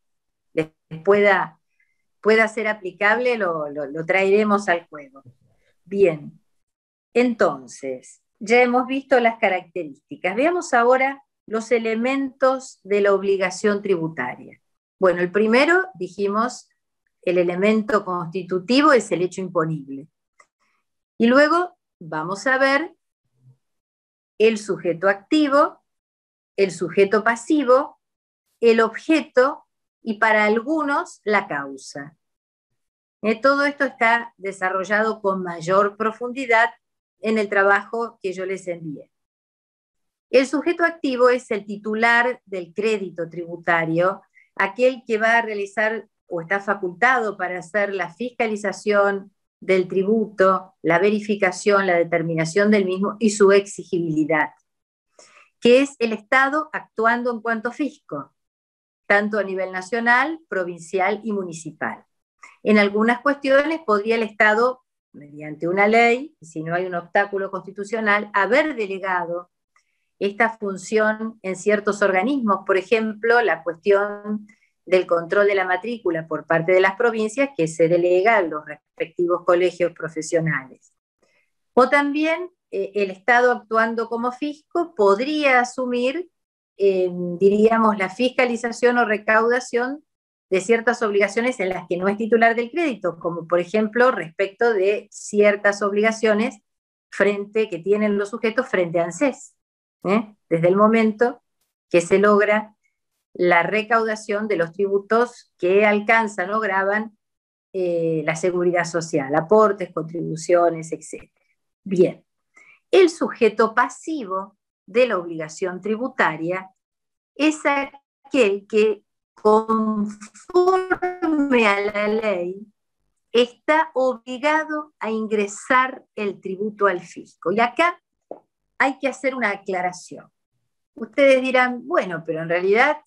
Speaker 2: pueda ser aplicable, lo traeremos al juego. Bien, entonces, ya hemos visto las características. Veamos ahora los elementos de la obligación tributaria. Bueno, el primero, dijimos, el elemento constitutivo es el hecho imponible. Y luego vamos a ver el sujeto activo, el sujeto pasivo, el objeto y para algunos la causa. Todo esto está desarrollado con mayor profundidad en el trabajo que yo les envié. El sujeto activo es el titular del crédito tributario, aquel que va a realizar o está facultado para hacer la fiscalización del tributo, la verificación, la determinación del mismo y su exigibilidad, que es el Estado actuando en cuanto fisco, tanto a nivel nacional, provincial y municipal. En algunas cuestiones podría el Estado, mediante una ley, si no hay un obstáculo constitucional, haber delegado esta función en ciertos organismos, por ejemplo, la cuestión del control de la matrícula por parte de las provincias, que se delega a los respectivos colegios profesionales. O también el Estado actuando como fisco podría asumir, diríamos, la fiscalización o recaudación de ciertas obligaciones en las que no es titular del crédito, como por ejemplo respecto de ciertas obligaciones que tienen los sujetos frente a ANSES, desde el momento que se logra la recaudación de los tributos que alcanzan o gravan la seguridad social, aportes, contribuciones, etc. Bien, el sujeto pasivo de la obligación tributaria es aquel que, conforme a la ley, está obligado a ingresar el tributo al fisco. Y acá hay que hacer una aclaración. Ustedes dirán, bueno, pero en realidad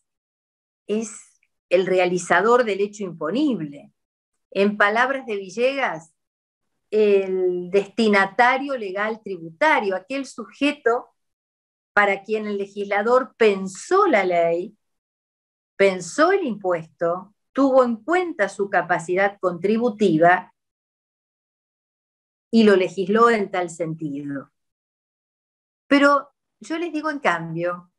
Speaker 2: es el realizador del hecho imponible. En palabras de Villegas, el destinatario legal tributario, aquel sujeto para quien el legislador pensó la ley, pensó el impuesto, tuvo en cuenta su capacidad contributiva y lo legisló en tal sentido. Pero yo les digo en cambio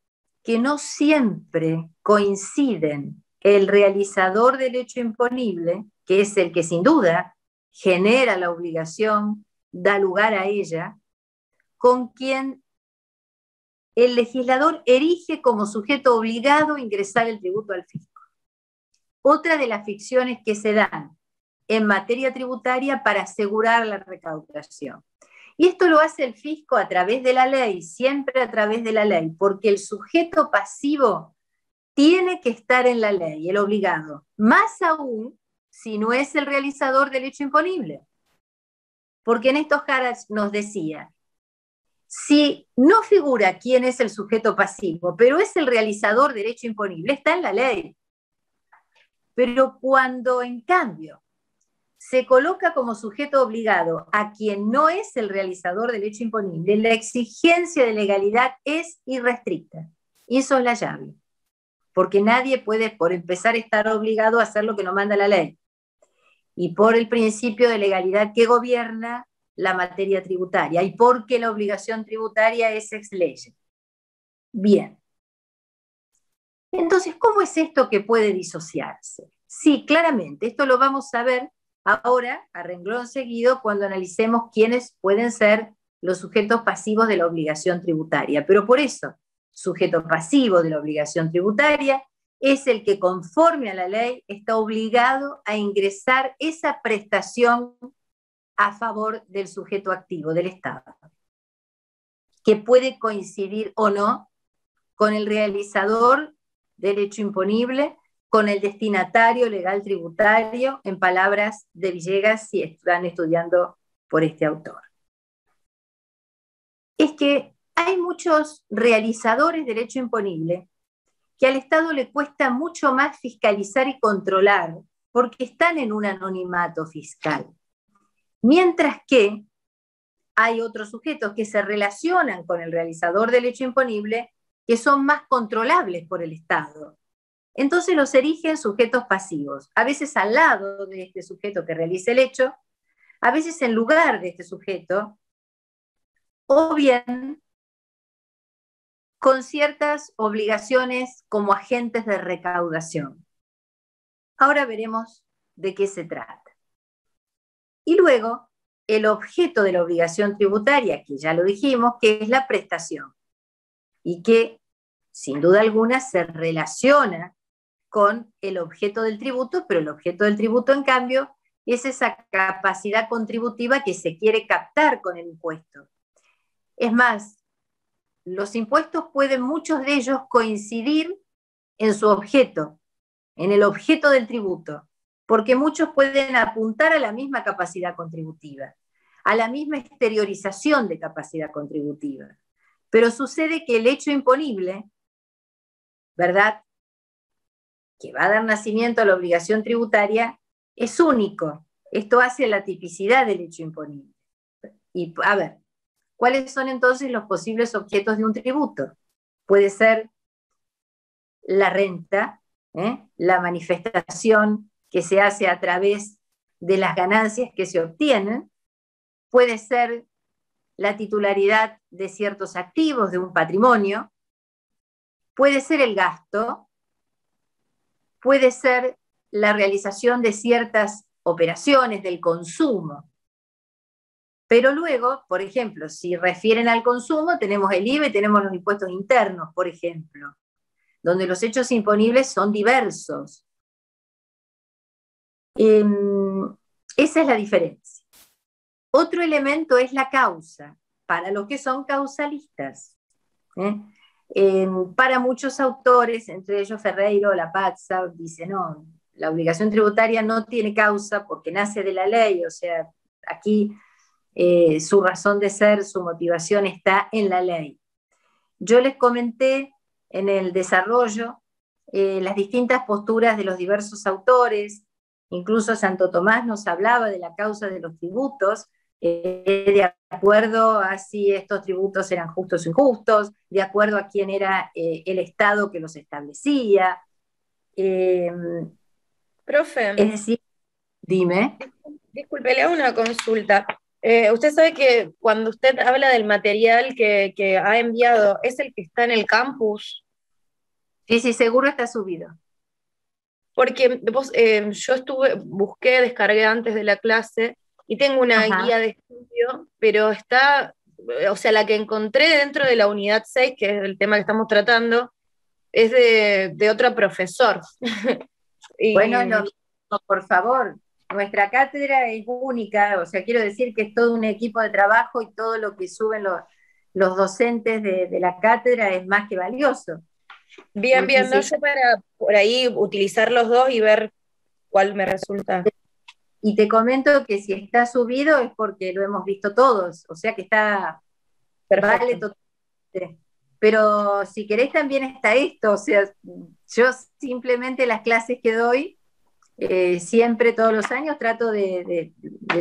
Speaker 2: que no siempre coinciden el realizador del hecho imponible, que es el que sin duda genera la obligación, da lugar a ella, con quien el legislador erige como sujeto obligado a ingresar el tributo al fisco. Otra de las ficciones que se dan en materia tributaria para asegurar la recaudación. Y esto lo hace el fisco a través de la ley, siempre a través de la ley, porque el sujeto pasivo tiene que estar en la ley, el obligado, más aún si no es el realizador del hecho imponible. Porque Néstor Harach nos decía, si no figura quién es el sujeto pasivo, pero es el realizador del hecho imponible, está en la ley. Pero cuando en cambio se coloca como sujeto obligado a quien no es el realizador del hecho imponible, la exigencia de legalidad es irrestricta, insoslayable, porque nadie puede, por empezar, estar obligado a hacer lo que no manda la ley, y por el principio de legalidad que gobierna la materia tributaria, y porque la obligación tributaria es ex lege. Bien. Entonces, ¿cómo es esto que puede disociarse? Sí, claramente, esto lo vamos a ver Ahora, a renglón seguido, cuando analicemos quiénes pueden ser los sujetos pasivos de la obligación tributaria. Pero por eso, sujeto pasivo de la obligación tributaria es el que, conforme a la ley, está obligado a ingresar esa prestación a favor del sujeto activo, del Estado, que puede coincidir o no con el realizador del hecho imponible, con el destinatario legal tributario, en palabras de Villegas, si están estudiando por este autor. Es que hay muchos realizadores del hecho imponible que al Estado le cuesta mucho más fiscalizar y controlar, porque están en un anonimato fiscal. Mientras que hay otros sujetos que se relacionan con el realizador del hecho imponible que son más controlables por el Estado. Entonces los erigen sujetos pasivos, a veces al lado de este sujeto que realiza el hecho, a veces en lugar de este sujeto, o bien con ciertas obligaciones como agentes de recaudación. Ahora veremos de qué se trata. Y luego, el objeto de la obligación tributaria, que ya lo dijimos, que es la prestación, y que, sin duda alguna, se relaciona con el objeto del tributo, pero el objeto del tributo, en cambio, es esa capacidad contributiva que se quiere captar con el impuesto. Es más, los impuestos pueden, muchos de ellos, coincidir en su objeto, en el objeto del tributo, porque muchos pueden apuntar a la misma capacidad contributiva, a la misma exteriorización de capacidad contributiva. Pero sucede que el hecho imponible, ¿verdad?, que va a dar nacimiento a la obligación tributaria, es único. Esto hace la tipicidad del hecho imponible. Y a ver, ¿cuáles son entonces los posibles objetos de un tributo? Puede ser la renta, la manifestación que se hace a través de las ganancias que se obtienen, puede ser la titularidad de ciertos activos, de un patrimonio, puede ser el gasto, puede ser la realización de ciertas operaciones del consumo. Pero luego, por ejemplo, si refieren al consumo, tenemos el IVA y tenemos los impuestos internos, por ejemplo, donde los hechos imponibles son diversos. Esa es la diferencia. Otro elemento es la causa, para los que son causalistas. Para muchos autores, entre ellos Ferreiro, Lapazza, dice, no, la obligación tributaria no tiene causa porque nace de la ley, o sea, aquí su razón de ser, su motivación está en la ley. Yo les comenté en el desarrollo las distintas posturas de los diversos autores, incluso Santo Tomás nos hablaba de la causa de los tributos, de acuerdo a si estos tributos eran justos o injustos, de acuerdo a quién era el Estado que los establecía.
Speaker 3: Profe.
Speaker 2: Es decir, dime.
Speaker 3: Disculpe, le hago una consulta. Usted sabe que cuando usted habla del material que ha enviado, ¿es el que está en el campus?
Speaker 2: Sí, seguro está subido.
Speaker 3: Porque yo busqué, descargué antes de la clase y tengo una guía de estudio, pero está, o sea, la que encontré dentro de la unidad 6, que es el tema que estamos tratando, es de otro profesor.
Speaker 2: Bueno, no, por favor, nuestra cátedra es única, o sea, quiero decir que es todo un equipo de trabajo y todo lo que suben los docentes de la cátedra es más que valioso.
Speaker 3: Bien, no sé, para por ahí utilizar los dos y ver cuál me resulta.
Speaker 2: Y te comento que si está subido es porque lo hemos visto todos, o sea que está,
Speaker 3: perfecto.
Speaker 2: Vale totalmente. Pero si querés también está esto, o sea, yo simplemente las clases que doy, siempre todos los años trato de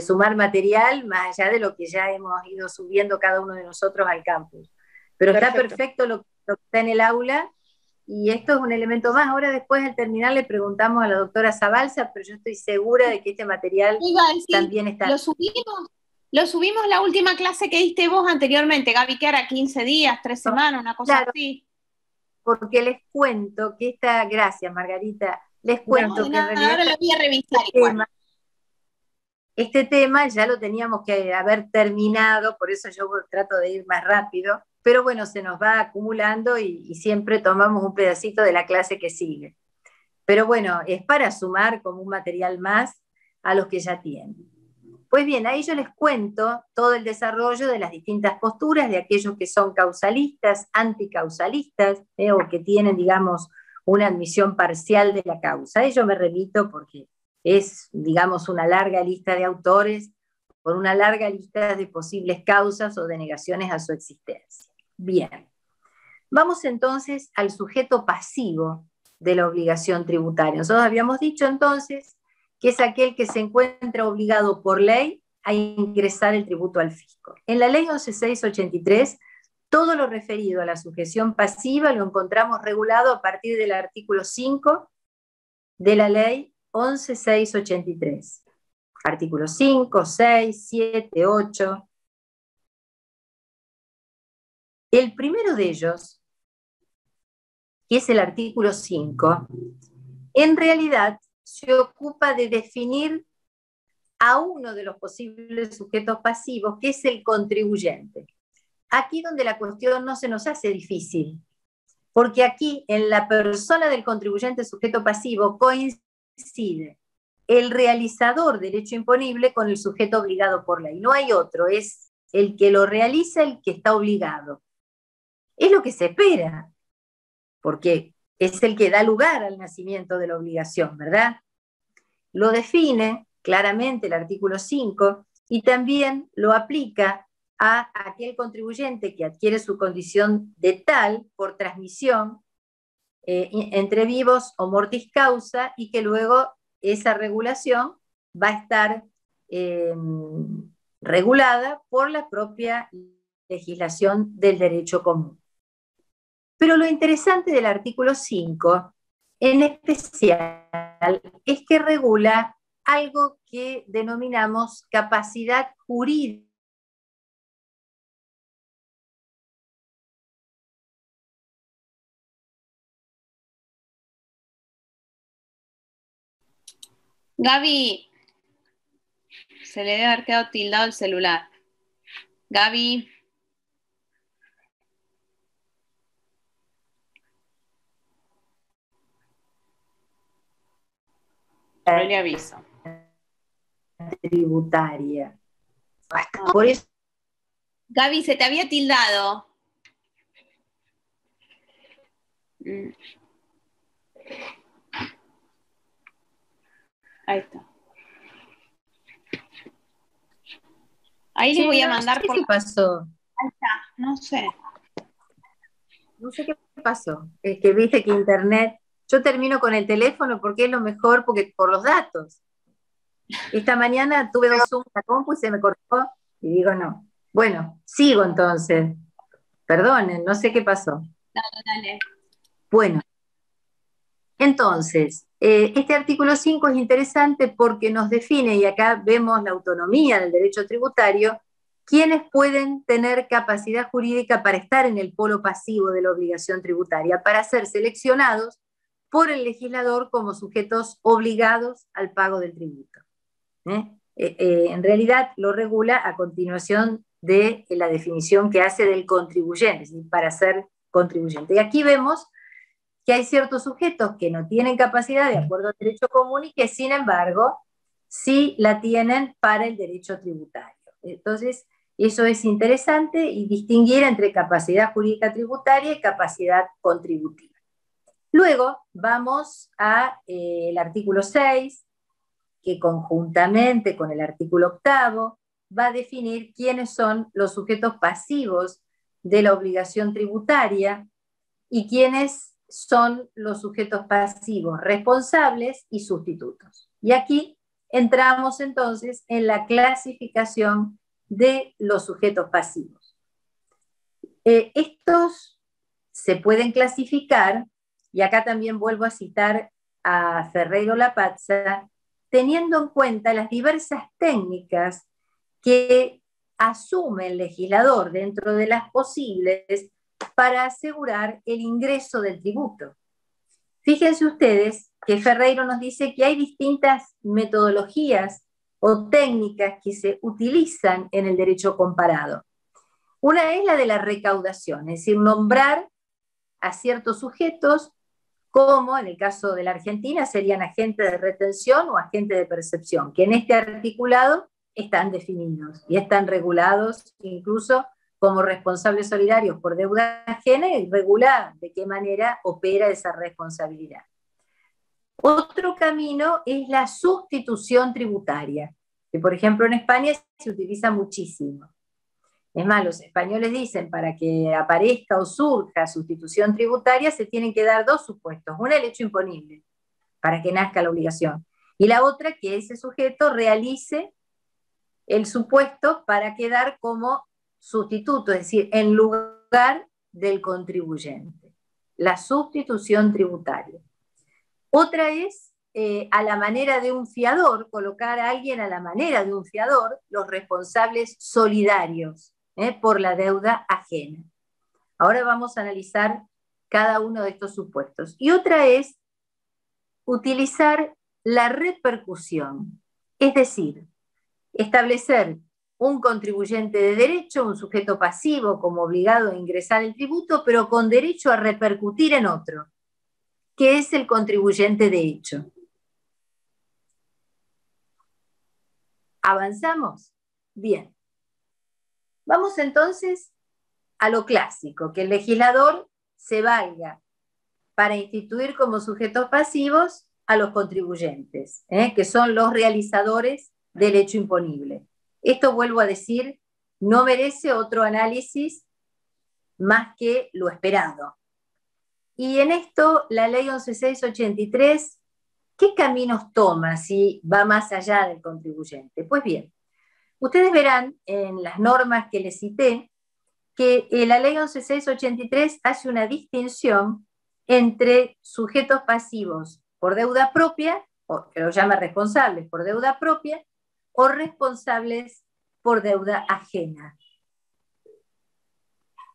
Speaker 2: sumar material más allá de lo que ya hemos ido subiendo cada uno de nosotros al campus. Pero perfecto. Está perfecto lo que está en el aula. Y esto es un elemento más. Ahora después al terminar le preguntamos a la doctora Zabalza, pero yo estoy segura de que este material también está.
Speaker 1: Lo subimos la última clase que diste vos anteriormente, Gaby, que era 15 días, 3 semanas, una cosa así.
Speaker 2: Porque les cuento que gracias Margarita, les cuento que en realidad
Speaker 1: ahora lo voy a revisar igual.
Speaker 2: este tema ya lo teníamos que haber terminado, por eso yo trato de ir más rápido, pero bueno, se nos va acumulando y siempre tomamos un pedacito de la clase que sigue. Pero bueno, es para sumar como un material más a los que ya tienen. Pues bien, ahí yo les cuento todo el desarrollo de las distintas posturas de aquellos que son causalistas, anticausalistas, o que tienen, digamos, una admisión parcial de la causa. A ello me remito porque es, digamos, una larga lista de autores con una larga lista de posibles causas o denegaciones a su existencia. Bien, vamos entonces al sujeto pasivo de la obligación tributaria. Nosotros habíamos dicho entonces que es aquel que se encuentra obligado por ley a ingresar el tributo al fisco. En la ley 11.683, todo lo referido a la sujeción pasiva lo encontramos regulado a partir del artículo 5 de la ley 11.683. Artículos 5, 6, 7, 8. El primero de ellos, que es el artículo 5, en realidad se ocupa de definir a uno de los posibles sujetos pasivos, que es el contribuyente. Aquí donde la cuestión no se nos hace difícil, porque aquí en la persona del contribuyente sujeto pasivo coincide el realizador del hecho imponible con el sujeto obligado por ley. No hay otro, es el que lo realiza el que está obligado. Es lo que se espera, porque es el que da lugar al nacimiento de la obligación, ¿verdad? Lo define claramente el artículo 5 y también lo aplica a aquel contribuyente que adquiere su condición de tal por transmisión entre vivos o mortis causa y que luego esa regulación va a estar regulada por la propia legislación del derecho común. Pero lo interesante del artículo 5, en especial, es que regula algo que denominamos capacidad jurídica.
Speaker 1: Gaby, se le debe haber quedado tildado el celular. Gaby. Yo le aviso.
Speaker 2: Tributaria. Por eso.
Speaker 1: Gaby, se te había tildado. Ahí está. Ahí les voy a mandar
Speaker 2: por... ¿Qué pasó?
Speaker 1: Ahí está, no sé.
Speaker 2: No sé qué pasó. Es que viste que internet... Yo termino con el teléfono porque es lo mejor, porque por los datos. Esta mañana tuve 2 Zoom en la compu y se me cortó y digo no. Bueno, sigo entonces. Perdonen, no sé qué pasó.
Speaker 1: Dale.
Speaker 2: Bueno, entonces, este artículo 5 es interesante porque nos define, y acá vemos la autonomía del derecho tributario, quiénes pueden tener capacidad jurídica para estar en el polo pasivo de la obligación tributaria, para ser seleccionados por el legislador como sujetos obligados al pago del tributo. En realidad lo regula a continuación de la definición que hace del contribuyente, es decir, para ser contribuyente. Y aquí vemos que hay ciertos sujetos que no tienen capacidad de acuerdo al derecho común y que sin embargo sí la tienen para el derecho tributario. Entonces, eso es interesante y distinguir entre capacidad jurídica tributaria y capacidad contributiva. Luego vamos al artículo 6, que conjuntamente con el artículo 8 va a definir quiénes son los sujetos pasivos de la obligación tributaria y quiénes son los sujetos pasivos responsables y sustitutos. Y aquí entramos entonces en la clasificación de los sujetos pasivos. Estos se pueden clasificar, y acá también vuelvo a citar a Ferreiro Lapazza, teniendo en cuenta las diversas técnicas que asume el legislador dentro de las posibles para asegurar el ingreso del tributo. Fíjense ustedes que Ferreiro nos dice que hay distintas metodologías o técnicas que se utilizan en el derecho comparado. Una es la de la recaudación, es decir, nombrar a ciertos sujetos como en el caso de la Argentina serían agentes de retención o agentes de percepción, que en este articulado están definidos y están regulados incluso como responsables solidarios por deuda ajena y regula de qué manera opera esa responsabilidad. Otro camino es la sustitución tributaria, que por ejemplo en España se utiliza muchísimo. Es más, los españoles dicen, para que aparezca o surja sustitución tributaria, se tienen que dar dos supuestos. Una, el hecho imponible, para que nazca la obligación. Y la otra, que ese sujeto realice el supuesto para quedar como sustituto, es decir, en lugar del contribuyente. La sustitución tributaria. Otra es, a la manera de un fiador, colocar a alguien a la manera de un fiador, los responsables solidarios, por la deuda ajena. Ahora vamos a analizar cada uno de estos supuestos. Y otra es utilizar la repercusión, es decir, establecer un contribuyente de derecho, un sujeto pasivo como obligado a ingresar el tributo, pero con derecho a repercutir en otro, que es el contribuyente de hecho. ¿Avanzamos? Bien. Vamos entonces a lo clásico, que el legislador se valga para instituir como sujetos pasivos a los contribuyentes, que son los realizadores del hecho imponible. Esto, vuelvo a decir, no merece otro análisis más que lo esperado. Y en esto, la ley 11.683, ¿qué caminos toma si va más allá del contribuyente? Pues bien, ustedes verán en las normas que les cité que la ley 11.683 hace una distinción entre sujetos pasivos por deuda propia, o que lo llama responsables por deuda propia, o responsables por deuda ajena.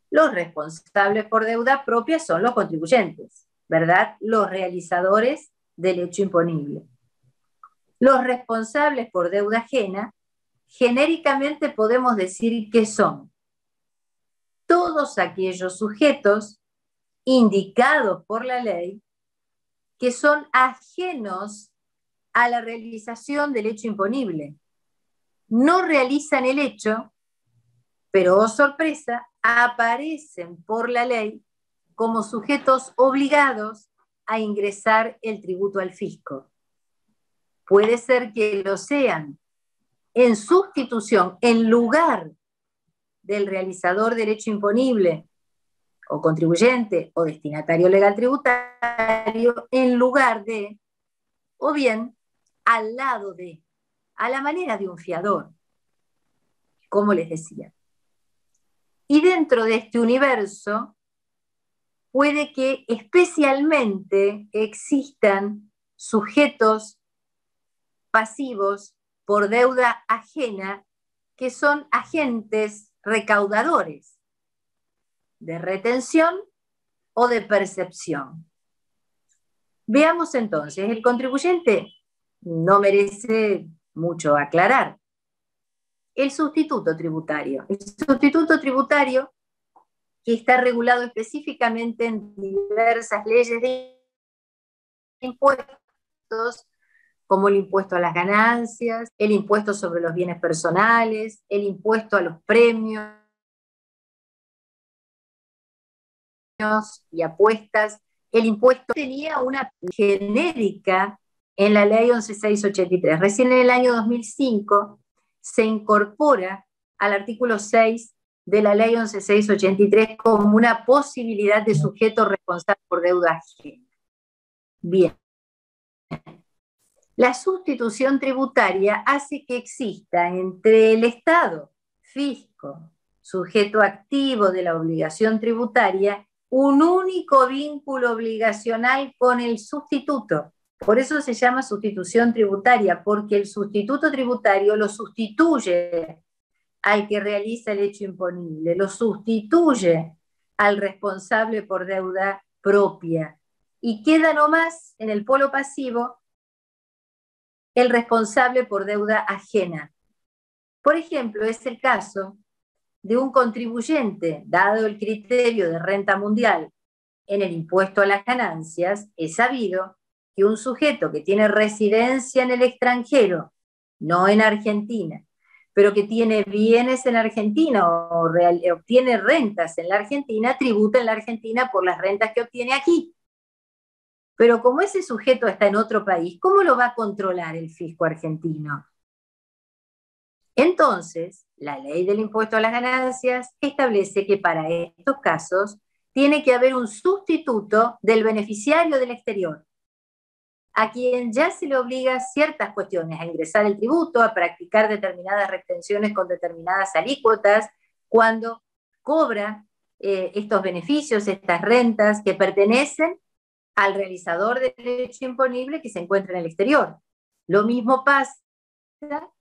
Speaker 2: Los responsables por deuda propia son los contribuyentes, ¿verdad? Los realizadores del hecho imponible. Los responsables por deuda ajena, genéricamente podemos decir que son todos aquellos sujetos indicados por la ley que son ajenos a la realización del hecho imponible. No realizan el hecho, pero, oh sorpresa, aparecen por la ley como sujetos obligados a ingresar el tributo al fisco. Puede ser que lo sean en sustitución, en lugar del realizador del hecho imponible, o contribuyente, o destinatario legal tributario, en lugar de, o bien al lado de, a la manera de un fiador, como les decía. Y dentro de este universo puede que especialmente existan sujetos pasivos por deuda ajena que son agentes recaudadores de retención o de percepción. Veamos entonces, el contribuyente no merece mucho aclarar. El sustituto tributario. El sustituto tributario, que está regulado específicamente en diversas leyes de impuestos, como el impuesto a las ganancias, el impuesto sobre los bienes personales, el impuesto a los premios y apuestas. El impuesto tenía una genérica en la ley 11.683. Recién en el año 2005 se incorpora al artículo 6 de la ley 11.683 como una posibilidad de sujeto responsable por deuda ajena. Bien. La sustitución tributaria hace que exista entre el Estado, fisco, sujeto activo de la obligación tributaria, un único vínculo obligacional con el sustituto. Por eso se llama sustitución tributaria, porque el sustituto tributario lo sustituye al que realiza el hecho imponible, lo sustituye al responsable por deuda propia. Y queda nomás en el polo pasivo el responsable por deuda ajena. Por ejemplo, es el caso de un contribuyente, dado el criterio de renta mundial en el impuesto a las ganancias, es sabido que un sujeto que tiene residencia en el extranjero, no en Argentina, pero que tiene bienes en Argentina o obtiene rentas en la Argentina, tributa en la Argentina por las rentas que obtiene aquí. Pero como ese sujeto está en otro país, ¿cómo lo va a controlar el fisco argentino? Entonces, la ley del impuesto a las ganancias establece que para estos casos tiene que haber un sustituto del beneficiario del exterior, a quien ya se le obliga ciertas cuestiones, a ingresar el tributo, a practicar determinadas retenciones con determinadas alícuotas, cuando cobra estos beneficios, estas rentas que pertenecen al realizador del hecho imponible que se encuentra en el exterior. Lo mismo pasa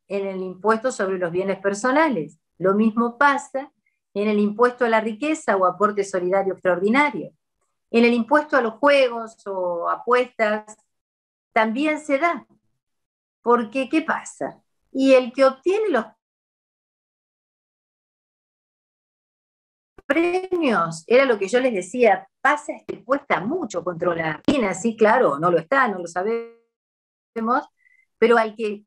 Speaker 2: en el impuesto sobre los bienes personales, lo mismo pasa en el impuesto a la riqueza o aporte solidario extraordinario. En el impuesto a los juegos o apuestas también se da. Porque, ¿qué pasa? Y el que obtiene los premios, era lo que yo les decía, pasa que cuesta mucho controlar. Y así, claro, no lo está, no lo sabemos, pero al que,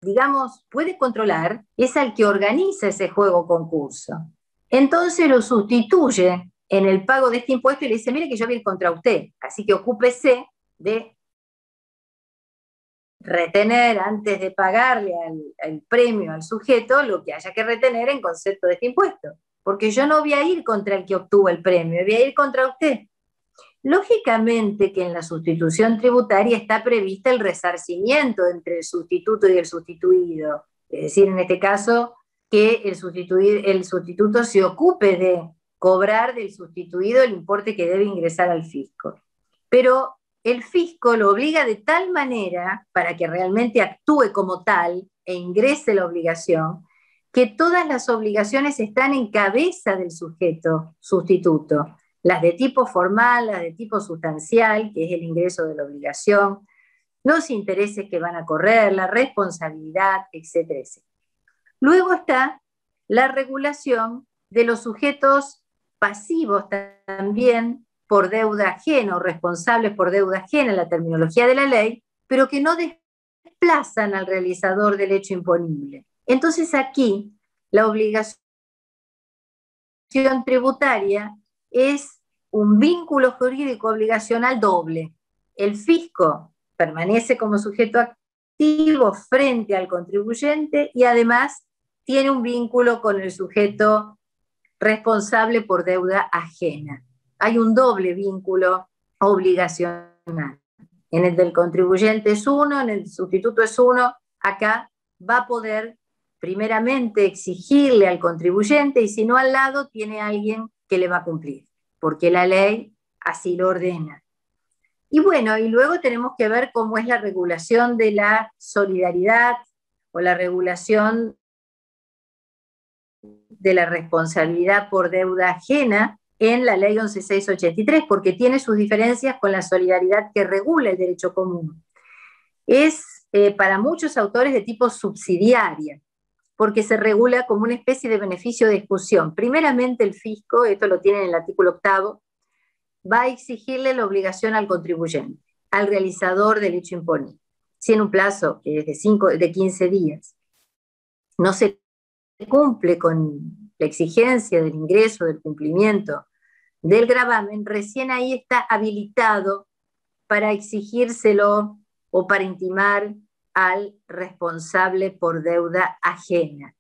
Speaker 2: digamos, puede controlar es al que organiza ese juego concurso. Entonces lo sustituye en el pago de este impuesto y le dice, mire que yo voy a ir contra usted, así que ocúpese de retener antes de pagarle al premio al sujeto lo que haya que retener en concepto de este impuesto, porque yo no voy a ir contra el que obtuvo el premio, voy a ir contra usted. Lógicamente que en la sustitución tributaria está prevista el resarcimiento entre el sustituto y el sustituido, es decir, en este caso, que el sustituto se ocupe de cobrar del sustituido el importe que debe ingresar al fisco. Pero el fisco lo obliga de tal manera, para que realmente actúe como tal e ingrese la obligación, que todas las obligaciones están en cabeza del sujeto sustituto. Las de tipo formal, las de tipo sustancial, que es el ingreso de la obligación, los intereses que van a correr, la responsabilidad, etcétera, etcétera. Luego está la regulación de los sujetos pasivos también por deuda ajena o responsables por deuda ajena, la terminología de la ley, pero que no desplazan al realizador del hecho imponible. Entonces aquí la obligación tributaria es un vínculo jurídico obligacional doble. El fisco permanece como sujeto activo frente al contribuyente y además tiene un vínculo con el sujeto responsable por deuda ajena. Hay un doble vínculo obligacional. En el del contribuyente es uno, en el sustituto es uno. Acá va a poder primeramente exigirle al contribuyente y si no al lado tiene alguien que le va a cumplir, porque la ley así lo ordena. Y bueno, y luego tenemos que ver cómo es la regulación de la solidaridad o la regulación de la responsabilidad por deuda ajena en la ley 11.683, porque tiene sus diferencias con la solidaridad que regula el derecho común. Es para muchos autores de tipo subsidiaria, porque se regula como una especie de beneficio de exclusión. Primeramente el fisco, esto lo tiene en el artículo 8, va a exigirle la obligación al contribuyente, al realizador del hecho imponible, si en un plazo de 15 días no se cumple con la exigencia del ingreso, del cumplimiento del gravamen, recién ahí está habilitado para exigírselo o para intimar al responsable por deuda ajena.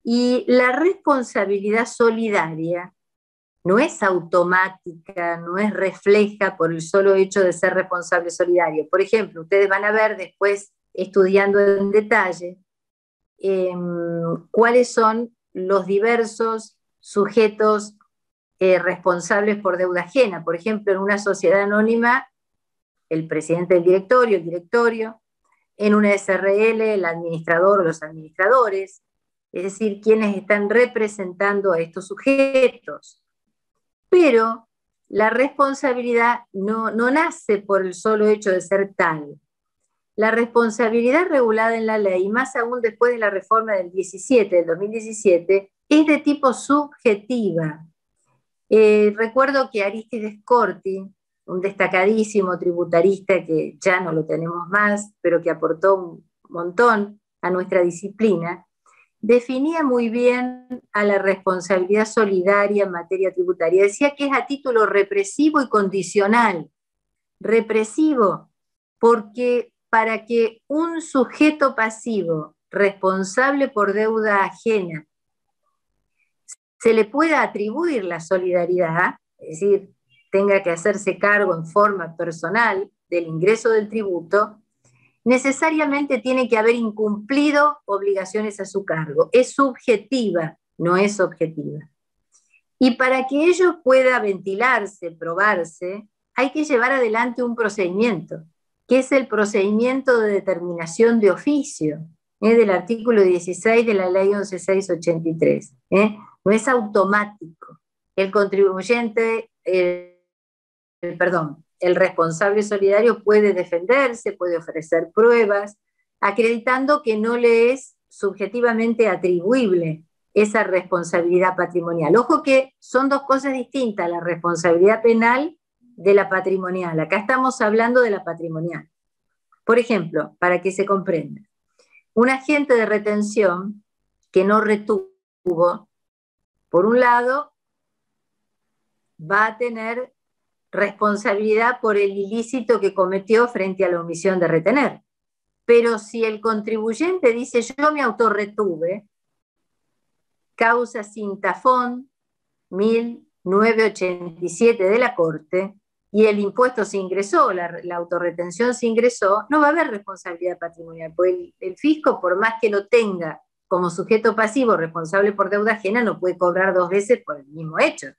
Speaker 2: Y la responsabilidad solidaria no es automática, no es refleja por el solo hecho de ser responsable solidario. Por ejemplo, ustedes van a ver después, estudiando en detalle, cuáles son los diversos sujetos responsables por deuda ajena. Por ejemplo, en una sociedad anónima, el presidente del directorio, el directorio; en una SRL, el administrador o los administradores, es decir, quienes están representando a estos sujetos. Pero la responsabilidad no nace por el solo hecho de ser tal, la responsabilidad regulada en la ley, más aún después de la reforma del 2017, es de tipo subjetiva. Recuerdo que Arístides Corti, un destacadísimo tributarista que ya no lo tenemos más, pero que aportó un montón a nuestra disciplina, definía muy bien a la responsabilidad solidaria en materia tributaria. Decía que es a título represivo y condicional. Represivo, porque para que un sujeto pasivo responsable por deuda ajena se le pueda atribuir la solidaridad, es decir, tenga que hacerse cargo en forma personal del ingreso del tributo, necesariamente tiene que haber incumplido obligaciones a su cargo. Es subjetiva, no es objetiva. Y para que ello pueda ventilarse, probarse, hay que llevar adelante un procedimiento, que es el procedimiento de determinación de oficio, del artículo 16 de la ley 11.683. No es automático. El contribuyente, el responsable solidario puede defenderse, puede ofrecer pruebas, acreditando que no le es subjetivamente atribuible esa responsabilidad patrimonial. Ojo que son dos cosas distintas, la responsabilidad penal de la patrimonial. Acá estamos hablando de la patrimonial. Por ejemplo, para que se comprenda, un agente de retención que no retuvo, por un lado, va a tener responsabilidad por el ilícito que cometió frente a la omisión de retener. Pero si el contribuyente dice yo me autorretuve, causa Sintafón 1987 de la Corte, y el impuesto se ingresó, la autorretención se ingresó, no va a haber responsabilidad patrimonial, porque el fisco, por más que lo tenga como sujeto pasivo responsable por deuda ajena, no puede cobrar dos veces por el mismo hecho.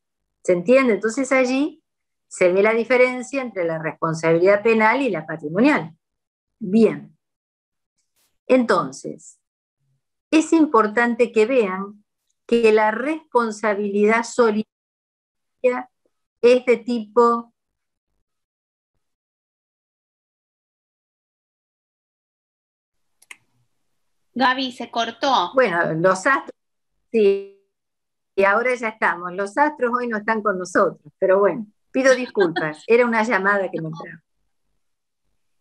Speaker 2: ¿Se entiende? Entonces allí se ve la diferencia entre la responsabilidad penal y la patrimonial. Bien. Entonces, es importante que vean que la responsabilidad solidaria es de tipo
Speaker 1: Gaby, se cortó.
Speaker 2: bueno, los astros, sí, y ahora ya estamos. Los astros hoy no están con nosotros, pero bueno, pido disculpas, era una llamada que me entraba.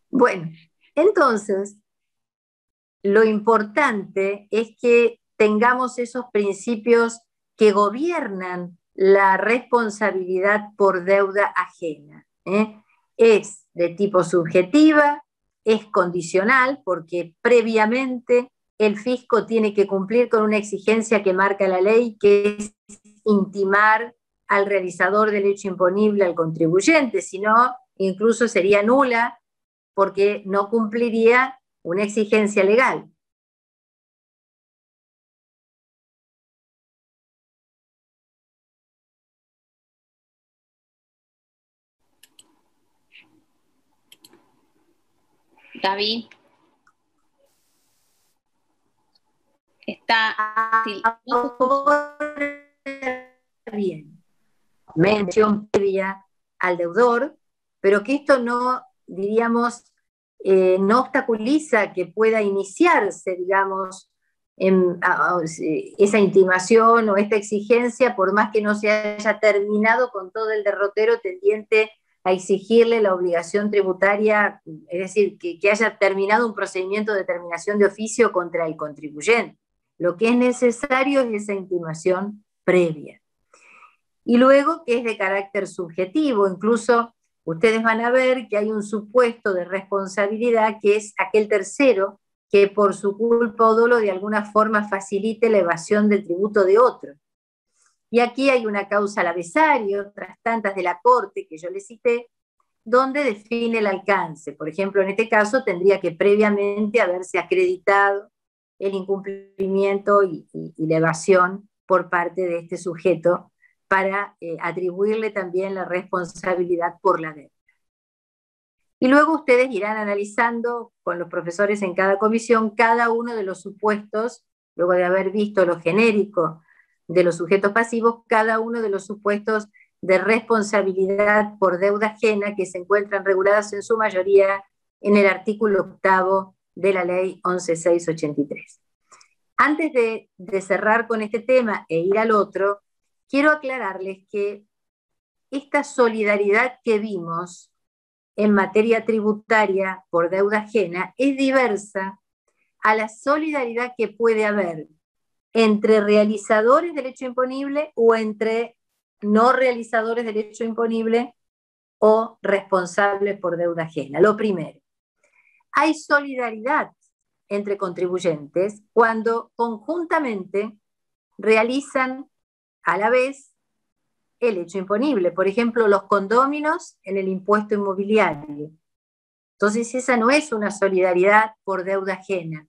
Speaker 2: Bueno, entonces, lo importante es que tengamos esos principios que gobiernan la responsabilidad por deuda ajena. Es de tipo subjetiva, es condicional, porque previamente el fisco tiene que cumplir con una exigencia que marca la ley, que es intimar al realizador del hecho imponible al contribuyente, si no, incluso sería nula, porque no cumpliría una exigencia legal.
Speaker 1: Gaby. Está
Speaker 2: bien. Mención previa al deudor, pero que esto no, diríamos, no obstaculiza que pueda iniciarse, digamos, esa intimación o esta exigencia, por más que no se haya terminado con todo el derrotero tendiente a exigirle la obligación tributaria, es decir, que haya terminado un procedimiento de determinación de oficio contra el contribuyente. Lo que es necesario es esa intimación previa. Y luego que es de carácter subjetivo, incluso ustedes van a ver que hay un supuesto de responsabilidad que es aquel tercero que por su culpa o dolo de alguna forma facilite la evasión del tributo de otro. Y aquí hay una causa al avesario, otras tantas de la Corte que yo les cité, donde define el alcance. Por ejemplo, en este caso tendría que previamente haberse acreditado el incumplimiento y la evasión por parte de este sujeto para atribuirle también la responsabilidad por la deuda. Y luego ustedes irán analizando con los profesores en cada comisión cada uno de los supuestos, luego de haber visto lo genérico de los sujetos pasivos, cada uno de los supuestos de responsabilidad por deuda ajena que se encuentran regulados en su mayoría en el artículo 8 de la ley 11.683. Antes de cerrar con este tema e ir al otro, quiero aclararles que esta solidaridad que vimos en materia tributaria por deuda ajena es diversa a la solidaridad que puede haber entre realizadores del hecho imponible o entre no realizadores del hecho imponible o responsables por deuda ajena. Lo primero, hay solidaridad entre contribuyentes cuando conjuntamente realizan a la vez el hecho imponible. Por ejemplo, los condóminos en el impuesto inmobiliario. Entonces, esa no es una solidaridad por deuda ajena,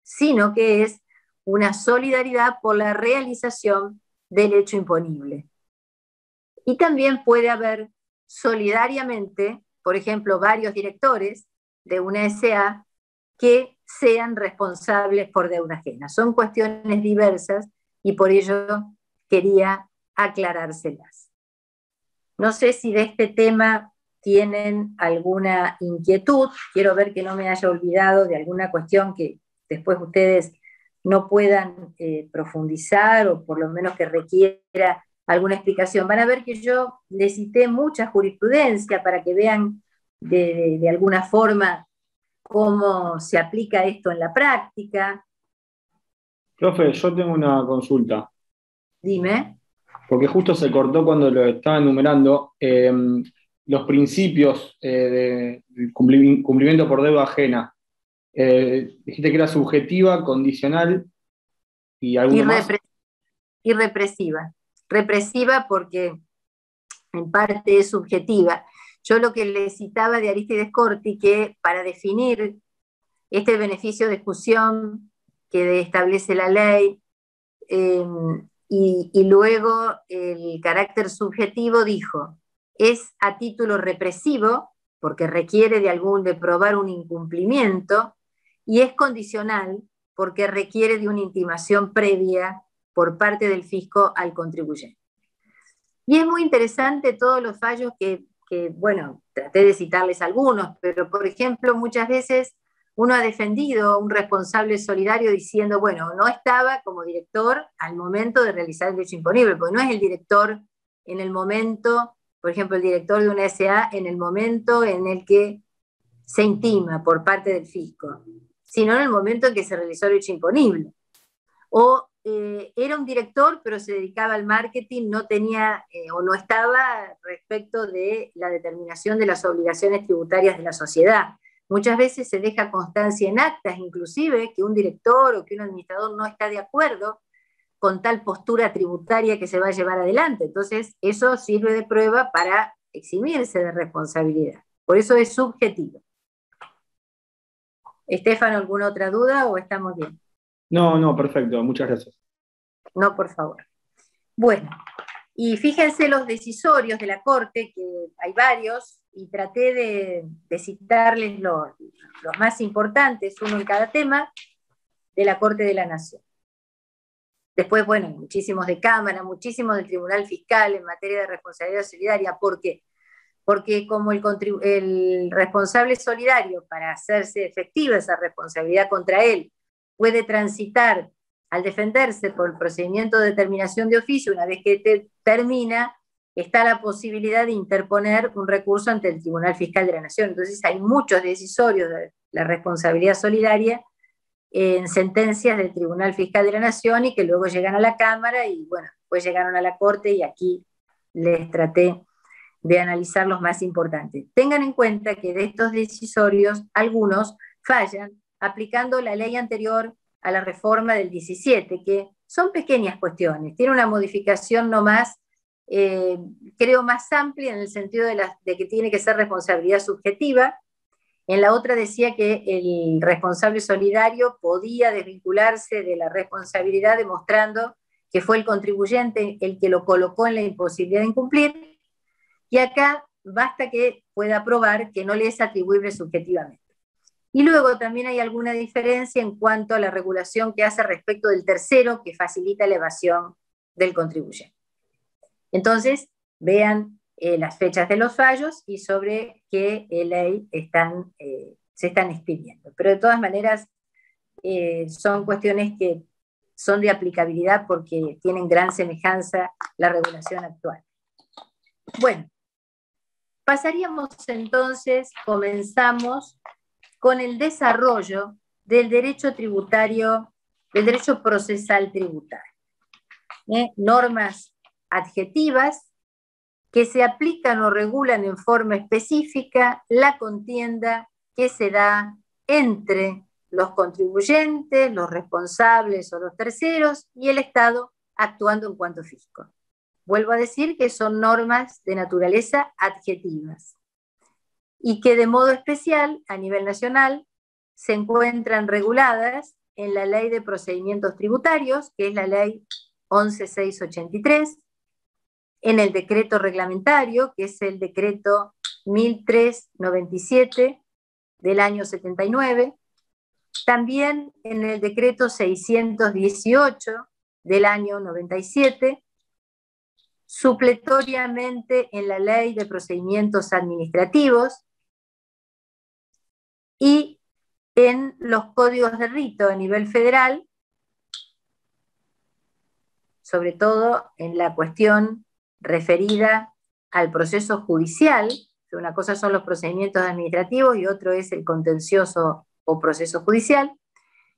Speaker 2: sino que es una solidaridad por la realización del hecho imponible. Y también puede haber solidariamente, por ejemplo, varios directores de una SA que sean responsables por deuda ajena. Son cuestiones diversas y por ello quería aclarárselas. No sé si de este tema tienen alguna inquietud. Quiero ver que no me haya olvidado de alguna cuestión que después ustedes no puedan profundizar o por lo menos que requiera alguna explicación. Van a ver que yo les cité mucha jurisprudencia para que vean de alguna forma cómo se aplica esto en la práctica.
Speaker 6: Profe, yo tengo una consulta,
Speaker 2: Dime.
Speaker 6: porque justo se cortó cuando lo estaba enumerando. Los principios de cumplimiento por deuda ajena. Dijiste que era subjetiva, condicional y alguno más.
Speaker 2: Y represiva. Represiva porque en parte es subjetiva. Yo lo que le citaba de Arístides Corti, que para definir este beneficio de exclusión que establece la ley y luego el carácter subjetivo, dijo, es a título represivo, porque requiere de probar un incumplimiento, y es condicional, porque requiere de una intimación previa por parte del fisco al contribuyente. Y es muy interesante todos los fallos que, bueno, traté de citarles algunos, pero por ejemplo, muchas veces uno ha defendido a un responsable solidario diciendo, bueno, no estaba como director al momento de realizar el hecho imponible, porque no es el director en el momento, por ejemplo, el director de una SA en el momento en el que se intima por parte del fisco, sino en el momento en que se realizó el hecho imponible. O era un director, pero se dedicaba al marketing, no tenía o no estaba respecto de la determinación de las obligaciones tributarias de la sociedad. Muchas veces se deja constancia en actas, inclusive, que un director o que un administrador no está de acuerdo con tal postura tributaria que se va a llevar adelante. Entonces, eso sirve de prueba para eximirse de responsabilidad. Por eso es subjetivo. Estefano, ¿alguna otra duda o estamos bien?
Speaker 6: No, perfecto, muchas gracias.
Speaker 2: No, por favor. Bueno, y fíjense los decisorios de la Corte, que hay varios, y traté de citarles los más importantes, uno en cada tema, de la Corte de la Nación. Después, bueno, muchísimos de Cámara, muchísimos del Tribunal Fiscal en materia de responsabilidad solidaria. ¿Por qué? Porque como el responsable solidario, para hacerse efectiva esa responsabilidad contra él, puede transitar al defenderse por el procedimiento de determinación de oficio, una vez que termina, está la posibilidad de interponer un recurso ante el Tribunal Fiscal de la Nación. Entonces hay muchos decisorios de la responsabilidad solidaria en sentencias del Tribunal Fiscal de la Nación y que luego llegan a la Cámara y bueno, pues llegaron a la Corte y aquí les traté de analizar los más importantes. Tengan en cuenta que de estos decisorios, algunos fallan aplicando la ley anterior a la reforma del 17, que son pequeñas cuestiones, tiene una modificación no más, creo más amplia en el sentido de que tiene que ser responsabilidad subjetiva. En la otra decía que el responsable solidario podía desvincularse de la responsabilidad demostrando que fue el contribuyente el que lo colocó en la imposibilidad de incumplir, y acá basta que pueda probar que no le es atribuible subjetivamente. Y luego también hay alguna diferencia en cuanto a la regulación que hace respecto del tercero que facilita la evasión del contribuyente. Entonces, vean las fechas de los fallos y sobre qué ley están se están expidiendo. Pero de todas maneras son cuestiones que son de aplicabilidad porque tienen gran semejanza la regulación actual. Bueno, pasaríamos entonces, comenzamos con el desarrollo del derecho tributario, del derecho procesal tributario. Normas adjetivas que se aplican o regulan en forma específica la contienda que se da entre los contribuyentes, los responsables o los terceros y el Estado actuando en cuanto fisco. Vuelvo a decir que son normas de naturaleza adjetivas y que de modo especial a nivel nacional se encuentran reguladas en la Ley de Procedimientos Tributarios, que es la Ley 11.683, en el decreto reglamentario, que es el decreto 1397 del año 79, también en el decreto 618 del año 97, supletoriamente en la Ley de Procedimientos Administrativos y en los códigos de rito a nivel federal, sobre todo en la cuestión referida al proceso judicial. Una cosa son los procedimientos administrativos y otro es el contencioso o proceso judicial,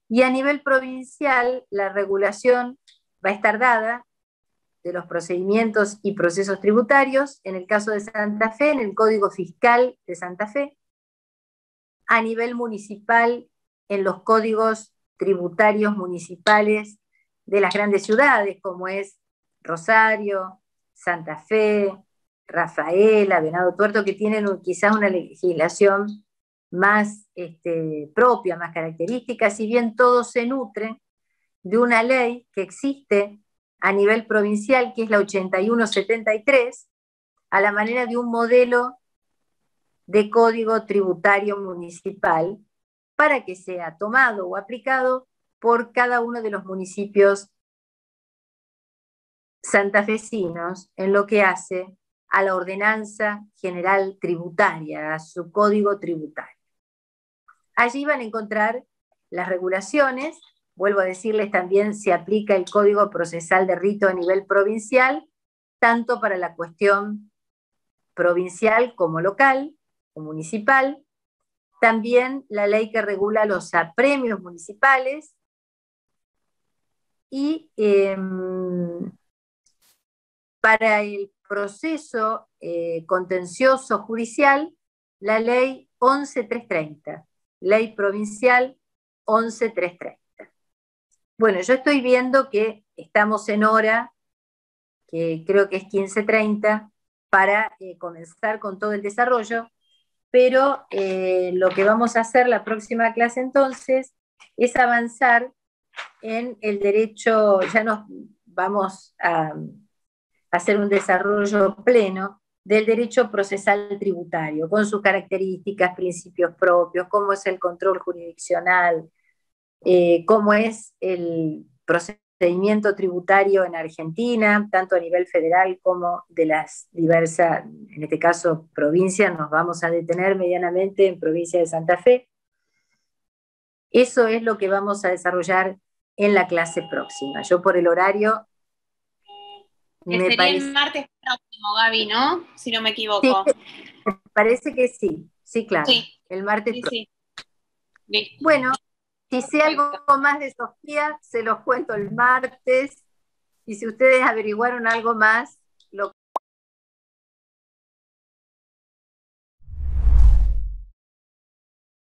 Speaker 2: y a nivel provincial la regulación va a estar dada de los procedimientos y procesos tributarios, en el caso de Santa Fe, en el Código Fiscal de Santa Fe, a nivel municipal, en los códigos tributarios municipales de las grandes ciudades, como es Rosario, Santa Fe, Rafaela, Venado Tuerto, que tienen quizás una legislación más propia, más característica, si bien todos se nutren de una ley que existe a nivel provincial, que es la 8173, a la manera de un modelo de código tributario municipal para que sea tomado o aplicado por cada uno de los municipios santafesinos en lo que hace a la ordenanza general tributaria, a su código tributario. Allí van a encontrar las regulaciones. Vuelvo a decirles, también se aplica el Código Procesal de Rito a nivel provincial, tanto para la cuestión provincial como local o municipal. También la ley que regula los apremios municipales y para el proceso contencioso judicial, la ley 11.330, ley provincial 11.330. Bueno, yo estoy viendo que estamos en hora, que creo que es 15:30, para comenzar con todo el desarrollo, pero lo que vamos a hacer la próxima clase entonces es avanzar en el derecho, ya nos vamos a hacer un desarrollo pleno del derecho procesal tributario, con sus características, principios propios, cómo es el control jurisdiccional, cómo es el procedimiento tributario en Argentina, tanto a nivel federal como de las diversas, en este caso, provincias. Nos vamos a detener medianamente en provincia de Santa Fe. Eso es lo que vamos a desarrollar en la clase próxima. Yo por el horario...
Speaker 1: Sería el martes próximo, Gaby, ¿no? Si no me equivoco.
Speaker 2: Sí, parece que sí, sí, claro. Sí. El martes próximo. Sí. Bueno, si sé algo más de Sofía, se los cuento el martes. Y si ustedes averiguaron algo más,